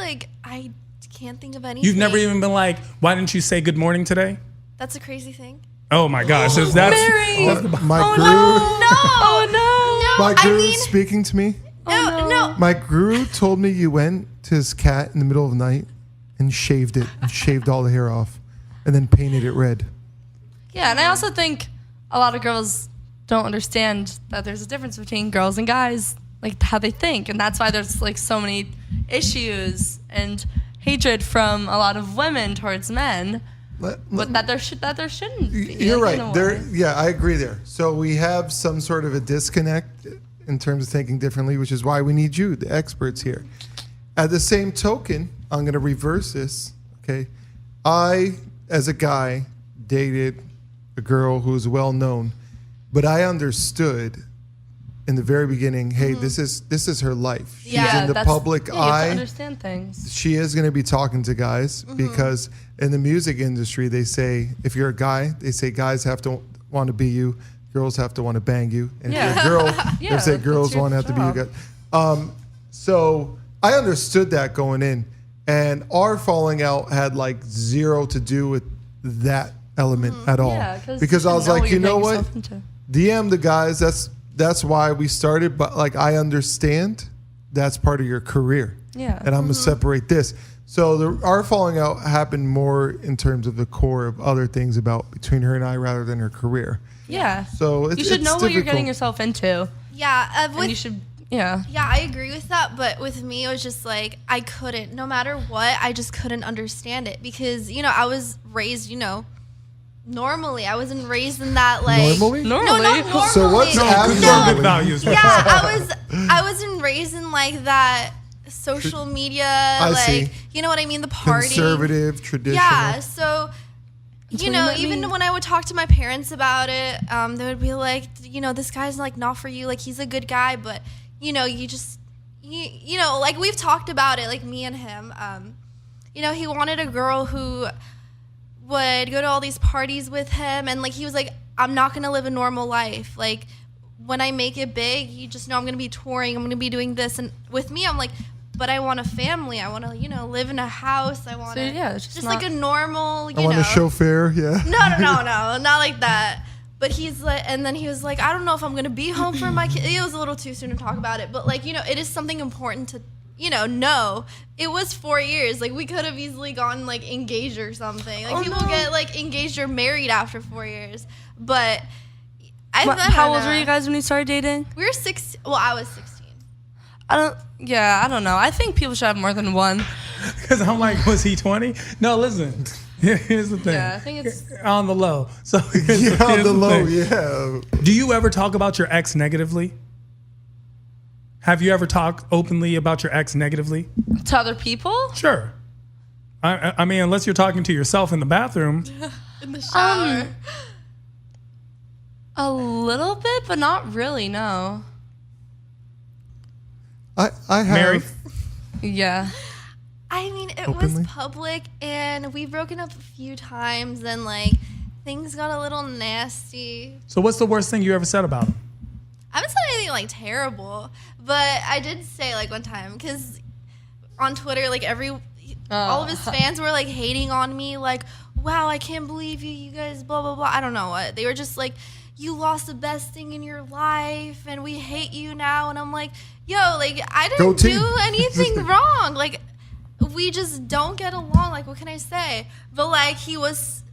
Speaker 4: I can't think of anything.
Speaker 1: You've never even been like, why didn't you say good morning today?
Speaker 4: That's a crazy thing.
Speaker 1: Oh my gosh, is that
Speaker 2: Mary!
Speaker 3: My
Speaker 2: Oh
Speaker 3: guru,
Speaker 2: no! Oh no!
Speaker 3: my
Speaker 4: I
Speaker 3: guru
Speaker 4: mean-
Speaker 3: speaking to me.
Speaker 4: No.
Speaker 3: My guru told me you went to his cat in the middle of the night and shaved it, and shaved all the hair off, and then painted it red.
Speaker 2: Yeah, and I also think a lot of girls don't understand that there's a difference between girls and guys, like how they think, and that's why there's like so many issues and hatred from a lot of women towards men, but that there shouldn't be.
Speaker 3: You're
Speaker 2: like, in
Speaker 3: right.
Speaker 2: a
Speaker 3: There,
Speaker 2: way.
Speaker 3: yeah, I agree there. So we have some sort of a disconnect in terms of thinking differently, which is why we need you, the experts here. At the same token, I'm going to reverse this. Okay, I as a guy, dated a girl who was well known, but I understood in the very beginning, hey, this is her life. She's
Speaker 2: Yeah,
Speaker 3: in the
Speaker 2: that's-
Speaker 3: public
Speaker 2: You have to
Speaker 3: eye.
Speaker 2: understand things.
Speaker 3: She is going to be talking to guys because in the music industry, they say if you're a guy, they say guys have to want to be you, girls have to want to bang you, and if you're a girl,
Speaker 2: Yeah,
Speaker 3: they say
Speaker 2: that's
Speaker 3: girls
Speaker 2: your
Speaker 3: want to have to be you
Speaker 2: job.
Speaker 3: guys. So I understood that going in, and our falling out had like zero to do with that element at all.
Speaker 2: Yeah,
Speaker 3: because I was like, you
Speaker 2: you're
Speaker 3: know
Speaker 2: getting
Speaker 3: what?
Speaker 2: yourself into.
Speaker 3: DM the guys. That's why we started. But like, I understand that's part of your career.
Speaker 2: Yeah.
Speaker 3: And I'm gonna separate this. So our falling out happened more in terms of the core of other things about between her and I rather than her career.
Speaker 2: Yeah.
Speaker 3: So
Speaker 2: You should know what you're getting
Speaker 3: difficult.
Speaker 2: yourself into.
Speaker 4: Yeah,
Speaker 2: And you should, yeah.
Speaker 4: yeah, I agree with that. But with me, it was just like I couldn't, no matter what, I just couldn't understand it because I was raised, normally. I wasn't raised in that like
Speaker 3: Normally?
Speaker 4: No,
Speaker 2: Normally.
Speaker 4: not normally.
Speaker 3: So what's
Speaker 1: No,
Speaker 3: abnormal?
Speaker 1: conservative values.
Speaker 4: Yeah, I wasn't raised in like that social media.
Speaker 3: see.
Speaker 4: You know what I mean? The party.
Speaker 3: Conservative, traditional.
Speaker 4: Yeah, so
Speaker 2: That's what you meant
Speaker 4: even
Speaker 2: me.
Speaker 4: when I would talk to my parents about it, they would be like, this guy's like not for you. Like he's a good guy, but you just like we've talked about it, like me and him. He wanted a girl who would go to all these parties with him, and like he was like, I'm not gonna live a normal life. Like when I make it big, you just know I'm gonna be touring. I'm gonna be doing this, and with me, I'm like, but I want a family. I want to, live in a house. I want
Speaker 2: So, yeah, it's just
Speaker 4: like
Speaker 2: not-
Speaker 4: a normal,
Speaker 3: I want a chauffeur. Yeah.
Speaker 4: No, not like that. But he's like, and then he was like, I don't know if I'm gonna be home for my kid. It was a little too soon to talk about it, but like, it is something important to, know. It was 4 years. Like we could have easily gone like engaged or something. Like people get like engaged or married after 4 years. But I don't
Speaker 2: How old
Speaker 4: know.
Speaker 2: were you guys when you started dating?
Speaker 4: We were 6. Well, I was 16.
Speaker 2: I don't know. I think people should have more than one.
Speaker 1: Because I'm like, was he 20? No, listen. Here's the thing.
Speaker 2: Yeah, I think it's-
Speaker 1: on the low. So here's
Speaker 3: Yeah, on
Speaker 1: here's
Speaker 3: the low.
Speaker 1: thing.
Speaker 3: Yeah.
Speaker 1: Do you ever talk about your ex negatively? Have you ever talked openly about your ex negatively?
Speaker 2: To other people?
Speaker 1: Sure. I mean, unless you're talking to yourself in the bathroom.
Speaker 4: In the shower.
Speaker 2: A little bit, but not really, no.
Speaker 3: I have.
Speaker 1: Mary?
Speaker 2: Yeah.
Speaker 4: I mean, it
Speaker 3: Openly?
Speaker 4: was public, and we've broken up a few times, and like things got a little nasty.
Speaker 1: So what's the worst thing you ever said about him?
Speaker 4: I haven't said anything like terrible, but I did say like one time because on Twitter, like all of his fans were like hating on me, like, "Wow, I can't believe you guys, blah blah blah." I don't know what they were just like. You lost the best thing in your life, and we hate you now. And I'm like, yo, like I
Speaker 3: Go
Speaker 4: didn't
Speaker 3: team.
Speaker 4: do anything wrong. Like we just don't get along. Like what can I say? But like he was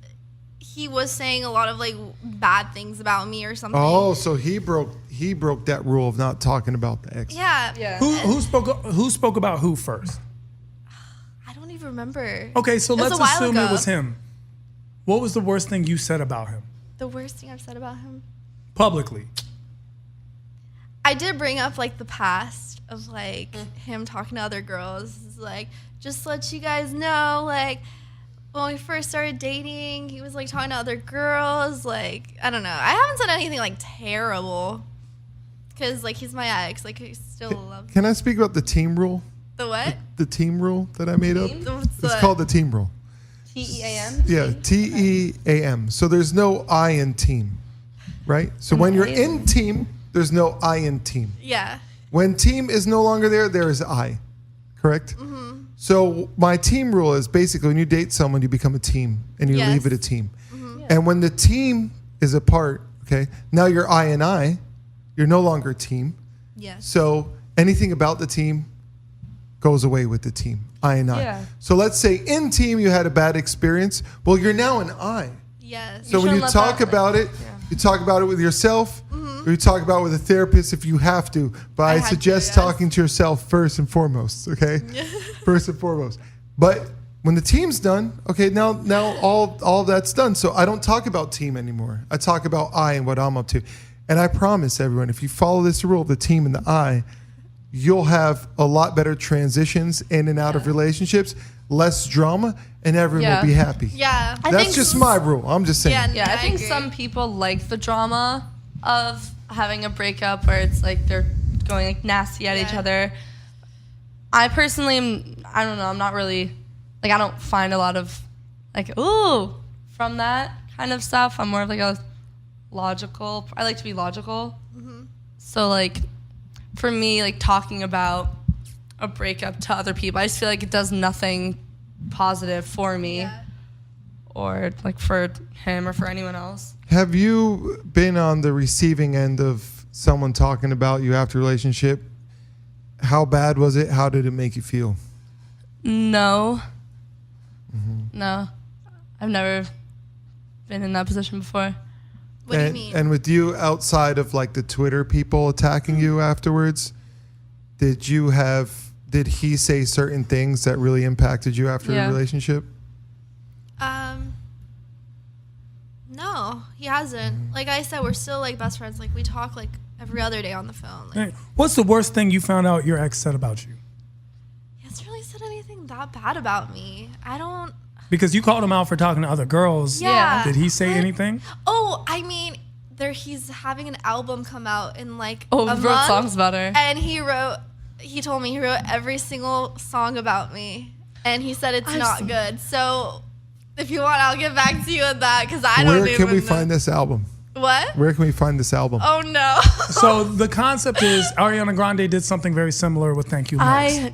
Speaker 4: saying a lot of like bad things about me or something.
Speaker 3: Oh, so he broke that rule of not talking about the ex.
Speaker 4: Yeah.
Speaker 2: Yeah.
Speaker 1: Who spoke about who first?
Speaker 4: I don't even remember.
Speaker 1: Okay, so
Speaker 4: It was
Speaker 1: let's
Speaker 4: a while
Speaker 1: assume
Speaker 4: ago.
Speaker 1: it was him. What was the worst thing you said about him?
Speaker 4: The worst thing I've said about him.
Speaker 1: Publicly.
Speaker 4: I did bring up like the past of like him talking to other girls. It's like, just to let you guys know, like when we first started dating, he was like talking to other girls. Like, I don't know. I haven't said anything like terrible because like he's my ex. Like I still love
Speaker 3: Can I speak about the team rule?
Speaker 4: the what?
Speaker 3: The team rule that I made up?
Speaker 4: What's
Speaker 3: It's
Speaker 4: the-
Speaker 3: called the team rule.
Speaker 2: TEAM?
Speaker 3: Yeah, TEAM. So there's no I in team, right? So when you're in team, there's no I in team.
Speaker 4: Yeah.
Speaker 3: When team is no longer there, there is I, correct? So my team rule is basically when you date someone, you become a team and you
Speaker 4: Yes.
Speaker 3: leave it a team. And when the team is apart, okay, now you're I and I, you're no longer a team.
Speaker 4: Yes.
Speaker 3: So anything about the team goes away with the team, I and I.
Speaker 2: Yeah.
Speaker 3: So let's say in team you had a bad experience. Well, you're now an I.
Speaker 4: Yes.
Speaker 3: So when you
Speaker 2: shouldn't let
Speaker 3: talk
Speaker 2: that-
Speaker 3: about it,
Speaker 2: yeah.
Speaker 3: you talk about it with yourself, or you talk about it with a therapist if you have to. But I
Speaker 4: had to,
Speaker 3: suggest
Speaker 4: yes.
Speaker 3: talking to yourself first and foremost. Okay, first and foremost. But when the team's done, okay, now all that's done. So I don't talk about team anymore. I talk about I and what I'm up to. And I promise everyone, if you follow this rule, the team and the I, you'll have a lot better transitions in and out of relationships, less drama, and everyone will be happy.
Speaker 4: Yeah.
Speaker 3: That's just my rule. I'm just saying.
Speaker 2: Yeah, I think
Speaker 4: agree.
Speaker 2: some people like the drama of having a breakup where it's like they're going like nasty at each other. I personally I don't know, I'm not really, like, I don't find a lot of like, ooh, from that kind of stuff. I'm more of like a logical, I like to be logical. So like, for me, like talking about a breakup to other people, I just feel like it does nothing positive for me or like for him or for anyone else.
Speaker 3: Have you been on the receiving end of someone talking about you after a relationship? How bad was it? How did it make you feel?
Speaker 2: No. No. I've never been in that position before.
Speaker 4: What do you mean?
Speaker 3: And with you, outside of like the Twitter people attacking you afterwards, did he say certain things that really impacted you after the relationship?
Speaker 4: No, he hasn't. Like I said, we're still like best friends. Like we talk like every other day on the phone. Like,
Speaker 1: Hey, what's the worst thing you found out your ex said about you?
Speaker 4: he hasn't really said anything that bad about me. I don't.
Speaker 1: Because you called him out for talking to other girls.
Speaker 4: Yeah.
Speaker 1: Did he say
Speaker 4: But-
Speaker 1: anything?
Speaker 4: Oh, I mean, he's having an album come out in like
Speaker 2: Oh,
Speaker 4: a
Speaker 2: wrote
Speaker 4: month,
Speaker 2: songs about her.
Speaker 4: and he told me he wrote every single song about me, and he said it's not good. So if you want, I'll get back to you on that because I don't
Speaker 3: Where
Speaker 4: even
Speaker 3: can we
Speaker 4: know.
Speaker 3: find this album?
Speaker 4: What?
Speaker 3: Where can we find this album?
Speaker 4: Oh no.
Speaker 1: So the concept is Ariana Grande did something very similar with Thank You Next.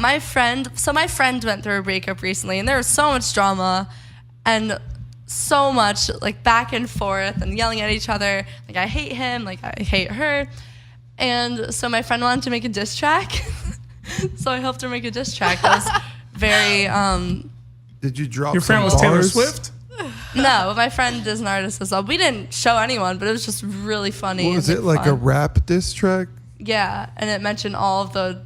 Speaker 2: My friend went through a breakup recently and there was so much drama and so much like back and forth and yelling at each other. Like I hate him, like I hate her. And so my friend wanted to make a diss track. So I helped her make a diss track. That was very,
Speaker 3: Did you drop
Speaker 1: Your friend
Speaker 3: some
Speaker 1: was Taylor
Speaker 3: bars?
Speaker 1: Swift?
Speaker 2: no, my friend is an artist as well. We didn't show anyone, but it was just really funny.
Speaker 3: Was
Speaker 2: and,
Speaker 3: it like a
Speaker 2: fun.
Speaker 3: rap diss track?
Speaker 2: Yeah, and it mentioned all of the,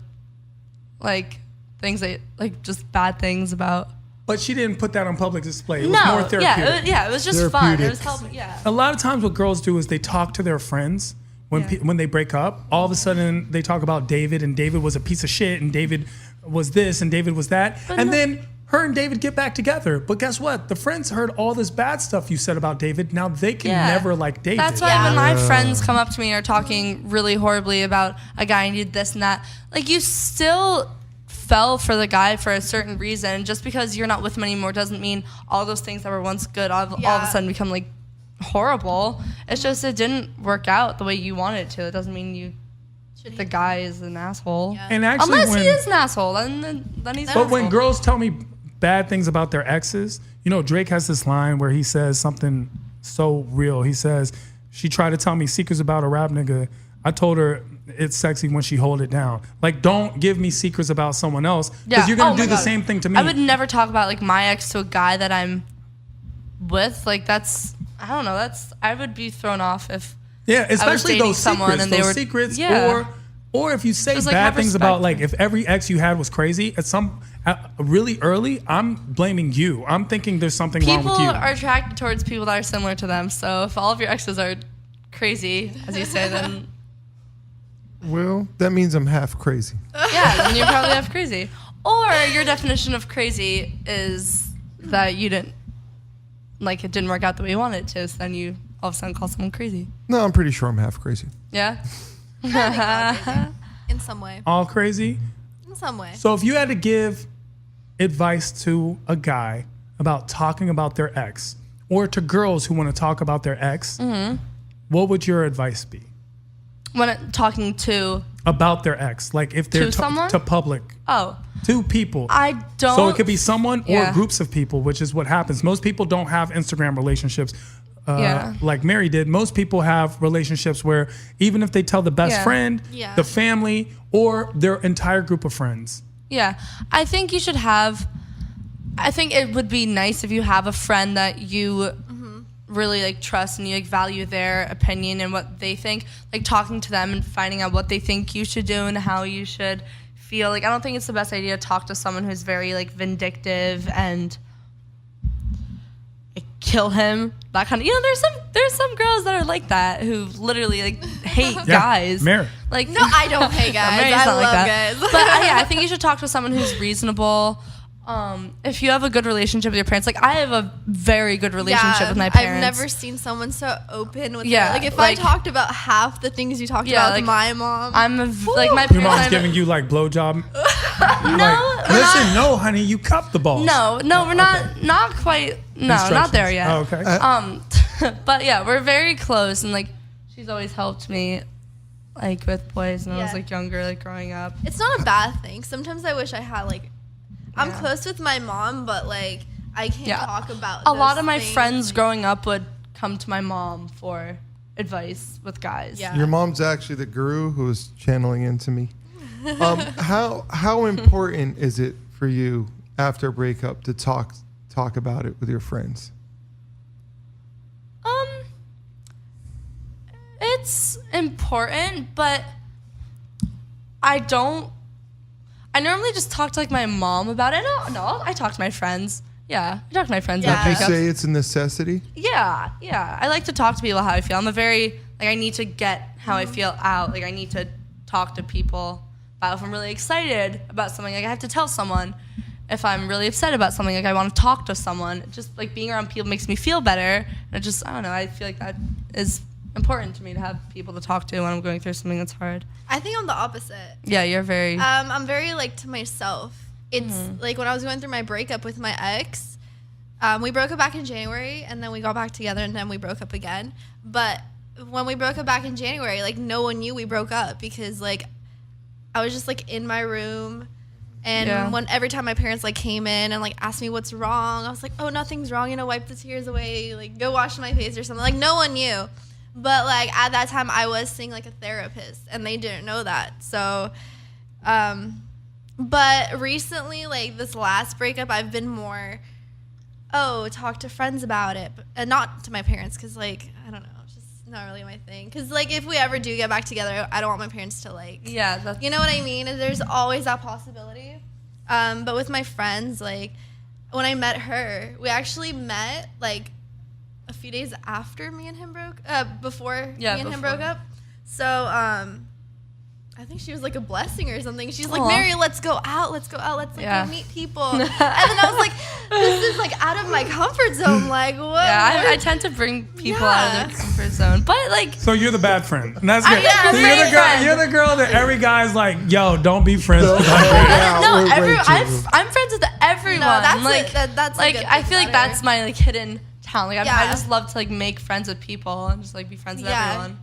Speaker 2: like, things that, like, just bad things about.
Speaker 1: But she didn't put that on public display. It was more
Speaker 2: No,
Speaker 1: therapeutic.
Speaker 2: it was just fun. It
Speaker 3: Therapeutic.
Speaker 2: was helping, yeah.
Speaker 1: A lot of times what girls do is they talk to their friends when they break up. All of a sudden they talk about David, and David was a piece of shit, and David was this, and David was that. And then her and David get back together. But guess what? The friends heard all this bad stuff you said about David. Now they can never like David.
Speaker 2: That's why when my friends come up to me and are talking really horribly about a guy and did this and that, like, you still fell for the guy for a certain reason. Just because you're not with him anymore doesn't mean all those things that were once good all of a sudden become like horrible. It's just it didn't work out the way you wanted it to. It doesn't mean the guy is an asshole.
Speaker 4: Yeah.
Speaker 1: And actually,
Speaker 2: Unless he is an asshole, then he's an
Speaker 1: But when
Speaker 2: asshole.
Speaker 1: girls tell me bad things about their exes, you know, Drake has this line where he says something so real. He says, she tried to tell me secrets about a rap nigga. I told her it's sexy when she hold it down. Like, don't give me secrets about someone else because you're going to
Speaker 2: Oh
Speaker 1: do
Speaker 2: my
Speaker 1: the
Speaker 2: God.
Speaker 1: same thing to me.
Speaker 2: I would never talk about like my ex to a guy that I'm with. Like that's, I don't know. I would be thrown off if
Speaker 1: Yeah, especially
Speaker 2: dating
Speaker 1: those
Speaker 2: someone
Speaker 1: secrets.
Speaker 2: and they
Speaker 1: Those
Speaker 2: were-
Speaker 1: secrets,
Speaker 2: yeah.
Speaker 1: or if you say
Speaker 2: Just, like,
Speaker 1: bad
Speaker 2: have
Speaker 1: things
Speaker 2: respect.
Speaker 1: about, like, if every ex you had was crazy, really early, I'm blaming you. I'm thinking there's something wrong
Speaker 2: people
Speaker 1: with you.
Speaker 2: are attracted towards people that are similar to them. So if all of your exes are crazy, as you say, then
Speaker 3: Well, that means I'm half crazy.
Speaker 2: yeah, then you're probably half crazy. Or your definition of crazy is that you didn't, like, it didn't work out the way you wanted it to. So then you all of a sudden call someone crazy.
Speaker 3: No, I'm pretty sure I'm half crazy.
Speaker 2: Yeah.
Speaker 4: In some way.
Speaker 1: All crazy.
Speaker 4: In some way.
Speaker 1: So if you had to give advice to a guy about talking about their ex, or to girls who want to talk about their ex,
Speaker 2: Mm-hmm.
Speaker 1: what would your advice be
Speaker 2: Talking to,
Speaker 1: about their ex? Like if they're
Speaker 2: To someone?
Speaker 1: to public,
Speaker 2: oh,
Speaker 1: to people.
Speaker 2: I don't.
Speaker 1: So it could be someone or
Speaker 2: Yeah.
Speaker 1: groups of people, which is what happens. Most people don't have Instagram relationships
Speaker 2: Yeah.
Speaker 1: like Mary did. Most people have relationships where even if they tell the best
Speaker 2: Yeah.
Speaker 1: friend,
Speaker 4: Yeah.
Speaker 1: the family, or their entire group of friends.
Speaker 2: Yeah, I think you should have. I think it would be nice if you have a friend that you really like trust and you like value their opinion and what they think. Like talking to them and finding out what they think you should do and how you should feel. Like I don't think it's the best idea to talk to someone who's very like vindictive and kill him. That kind of, there's some girls that are like that who literally like hate guys.
Speaker 1: Mary.
Speaker 2: Like,
Speaker 4: No, I don't hate guys.
Speaker 2: Mary's
Speaker 4: I
Speaker 2: not
Speaker 4: love
Speaker 2: like that.
Speaker 4: guys.
Speaker 2: But I think you should talk to someone who's reasonable. If you have a good relationship with your parents, like I have a very good relationship with my parents.
Speaker 4: I've never seen someone so open with
Speaker 2: Yeah,
Speaker 4: like if
Speaker 2: like-
Speaker 4: I talked about half the things you talked
Speaker 2: Yeah,
Speaker 4: about
Speaker 2: like,
Speaker 4: with my mom.
Speaker 2: I'm like my
Speaker 1: Your
Speaker 2: parents.
Speaker 1: mom's giving you like blowjob.
Speaker 2: No,
Speaker 1: Listen, no, honey, you cup the balls.
Speaker 2: no, we're not quite. No, not there yet.
Speaker 1: Oh, okay.
Speaker 2: But yeah, we're very close, and like she's always helped me, like with boys when I was
Speaker 4: Yeah.
Speaker 2: like younger, like growing up.
Speaker 4: It's not a bad thing. Sometimes I wish I had like I'm
Speaker 2: Yeah.
Speaker 4: close with my mom, but like I can't
Speaker 2: Yeah.
Speaker 4: talk about
Speaker 2: A lot
Speaker 4: those
Speaker 2: of my
Speaker 4: things.
Speaker 2: friends growing up would come to my mom for advice with guys.
Speaker 4: Yeah.
Speaker 3: Your mom's actually the guru who is channeling into me. How important is it for you after a breakup to talk about it with your friends?
Speaker 2: It's important, but I normally just talk to like my mom about it. No, I talk to my friends. Yeah, I talk to my friends
Speaker 4: Yeah.
Speaker 2: about
Speaker 3: Would you
Speaker 2: breakups.
Speaker 3: say it's a necessity?
Speaker 2: Yeah. I like to talk to people how I feel. I'm a very like I need to get how I feel out. Like I need to talk to people about if I'm really excited about something. Like I have to tell someone. If I'm really upset about something, like I want to talk to someone. Just like being around people makes me feel better. And it just I don't know. I feel like that is important to me to have people to talk to when I'm going through something that's hard.
Speaker 4: I think I'm the opposite.
Speaker 2: Yeah, you're very.
Speaker 4: I'm very like to myself. It's like when I was going through my breakup with my ex, we broke up back in January and then we got back together and then we broke up again. But when we broke up back in January, like no one knew we broke up because like I was just like in my room. And when every time my parents like came in and like asked me what's wrong, I was like, oh, nothing's wrong. Wipe the tears away. Like go wash my face or something. Like no one knew. But like at that time I was seeing like a therapist and they didn't know that. So, but recently, like this last breakup, I've been more, talk to friends about it, and not to my parents because like, I don't know, it's just not really my thing. Because like if we ever do get back together, I don't want my parents to like,
Speaker 2: yeah, that's,
Speaker 4: you know what I mean? There's always that possibility. But with my friends, like when I met her, we actually met like a few days after me and him before me and him broke up. So, I think she was like a blessing or something. She's like, Mary, let's go out. Let's like go meet people. And then I was like, this is like out of my comfort zone. Like, what?
Speaker 2: Yeah, I tend to bring people out of their comfort zone. But like,
Speaker 1: So you're the bad friend. And that's good.
Speaker 2: yeah,
Speaker 1: So
Speaker 2: I'm
Speaker 1: you're,
Speaker 2: the friend.
Speaker 1: you're the girl that every guy's like, yo, don't be friends with my
Speaker 2: no,
Speaker 3: we're way too-
Speaker 2: I'm friends with everyone.
Speaker 4: No, that's
Speaker 2: like,
Speaker 4: that's a
Speaker 2: like
Speaker 4: good
Speaker 2: I
Speaker 4: thing
Speaker 2: feel like
Speaker 4: about her.
Speaker 2: that's my like hidden talent. Like I
Speaker 4: Yeah.
Speaker 2: just love to like make friends with people and just like be friends with
Speaker 4: Yeah.
Speaker 2: everyone.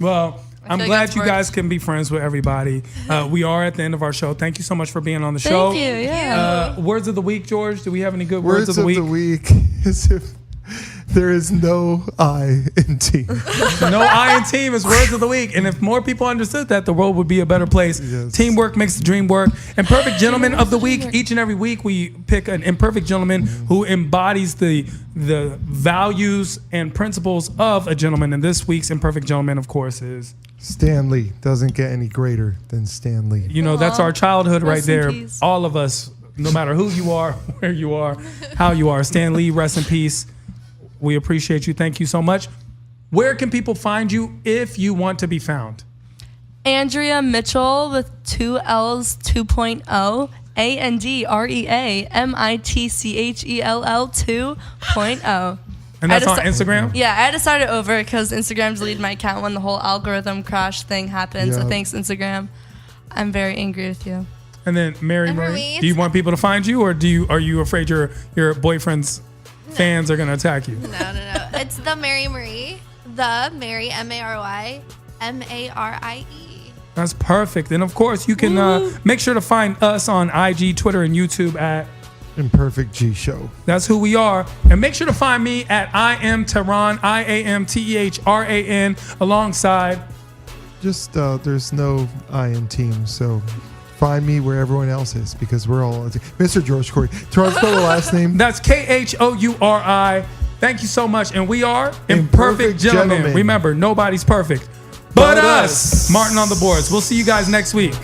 Speaker 1: Well, I'm
Speaker 2: like
Speaker 1: glad
Speaker 2: that's
Speaker 1: you
Speaker 2: worked.
Speaker 1: guys can be friends with everybody. We are at the end of our show. Thank you so much for being on the show.
Speaker 2: Thank you. Yeah.
Speaker 1: Words of the week, George. Do we have any good words,
Speaker 3: Words of the week is if there is no I in team.
Speaker 1: No I in team is words of the week. And if more people understood that, the world would be a better place.
Speaker 3: Yes.
Speaker 1: Teamwork makes the dream work. Imperfect gentleman of the week. Each and every week we pick an imperfect gentleman who embodies the values and principles of a gentleman. And this week's imperfect gentleman, of course, is,
Speaker 3: Stan Lee doesn't get any greater than Stan Lee.
Speaker 1: you know, that's our childhood right
Speaker 2: Rest in
Speaker 1: there.
Speaker 2: peace.
Speaker 1: All of us, no matter who you are, where you are, how you are. Stan Lee, rest in peace. We appreciate you. Thank you so much. Where can people find you if you want to be found?
Speaker 2: Andrea Mitchell with 2 L's 2.0. AndreaMitchell 2.0.
Speaker 1: And that's
Speaker 2: I
Speaker 1: on
Speaker 2: just-
Speaker 1: Instagram?
Speaker 2: Yeah, I had to start it over because Instagram deleted my account when the whole algorithm crash thing happened. So
Speaker 3: Yeah.
Speaker 2: thanks, Instagram. I'm very angry with you.
Speaker 1: And then Mary
Speaker 4: And for
Speaker 1: Marie,
Speaker 4: me,
Speaker 1: do you
Speaker 4: it's-
Speaker 1: want people to find you, or are you afraid your boyfriend's fans are going to attack you?
Speaker 4: No. It's the Mary Marie. The Mary, Mary, Marie.
Speaker 1: That's perfect. And of course, you can make sure to find us on IG, Twitter, and YouTube at
Speaker 3: Imperfect G Show.
Speaker 1: That's who we are. And make sure to find me at I am Tehran, IAMTEHRAN, alongside.
Speaker 3: Just there's no I in team, so find me where everyone else is because we're all Mr. George Corey. Try to spell the last name.
Speaker 1: That's KHOURI. Thank you so much. And we are Imperfect
Speaker 3: Imperfect
Speaker 1: Gentlemen.
Speaker 3: Gentlemen.
Speaker 1: Remember, nobody's perfect but
Speaker 3: But
Speaker 1: us.
Speaker 3: us.
Speaker 1: Martin on the boards. We'll see you guys next week.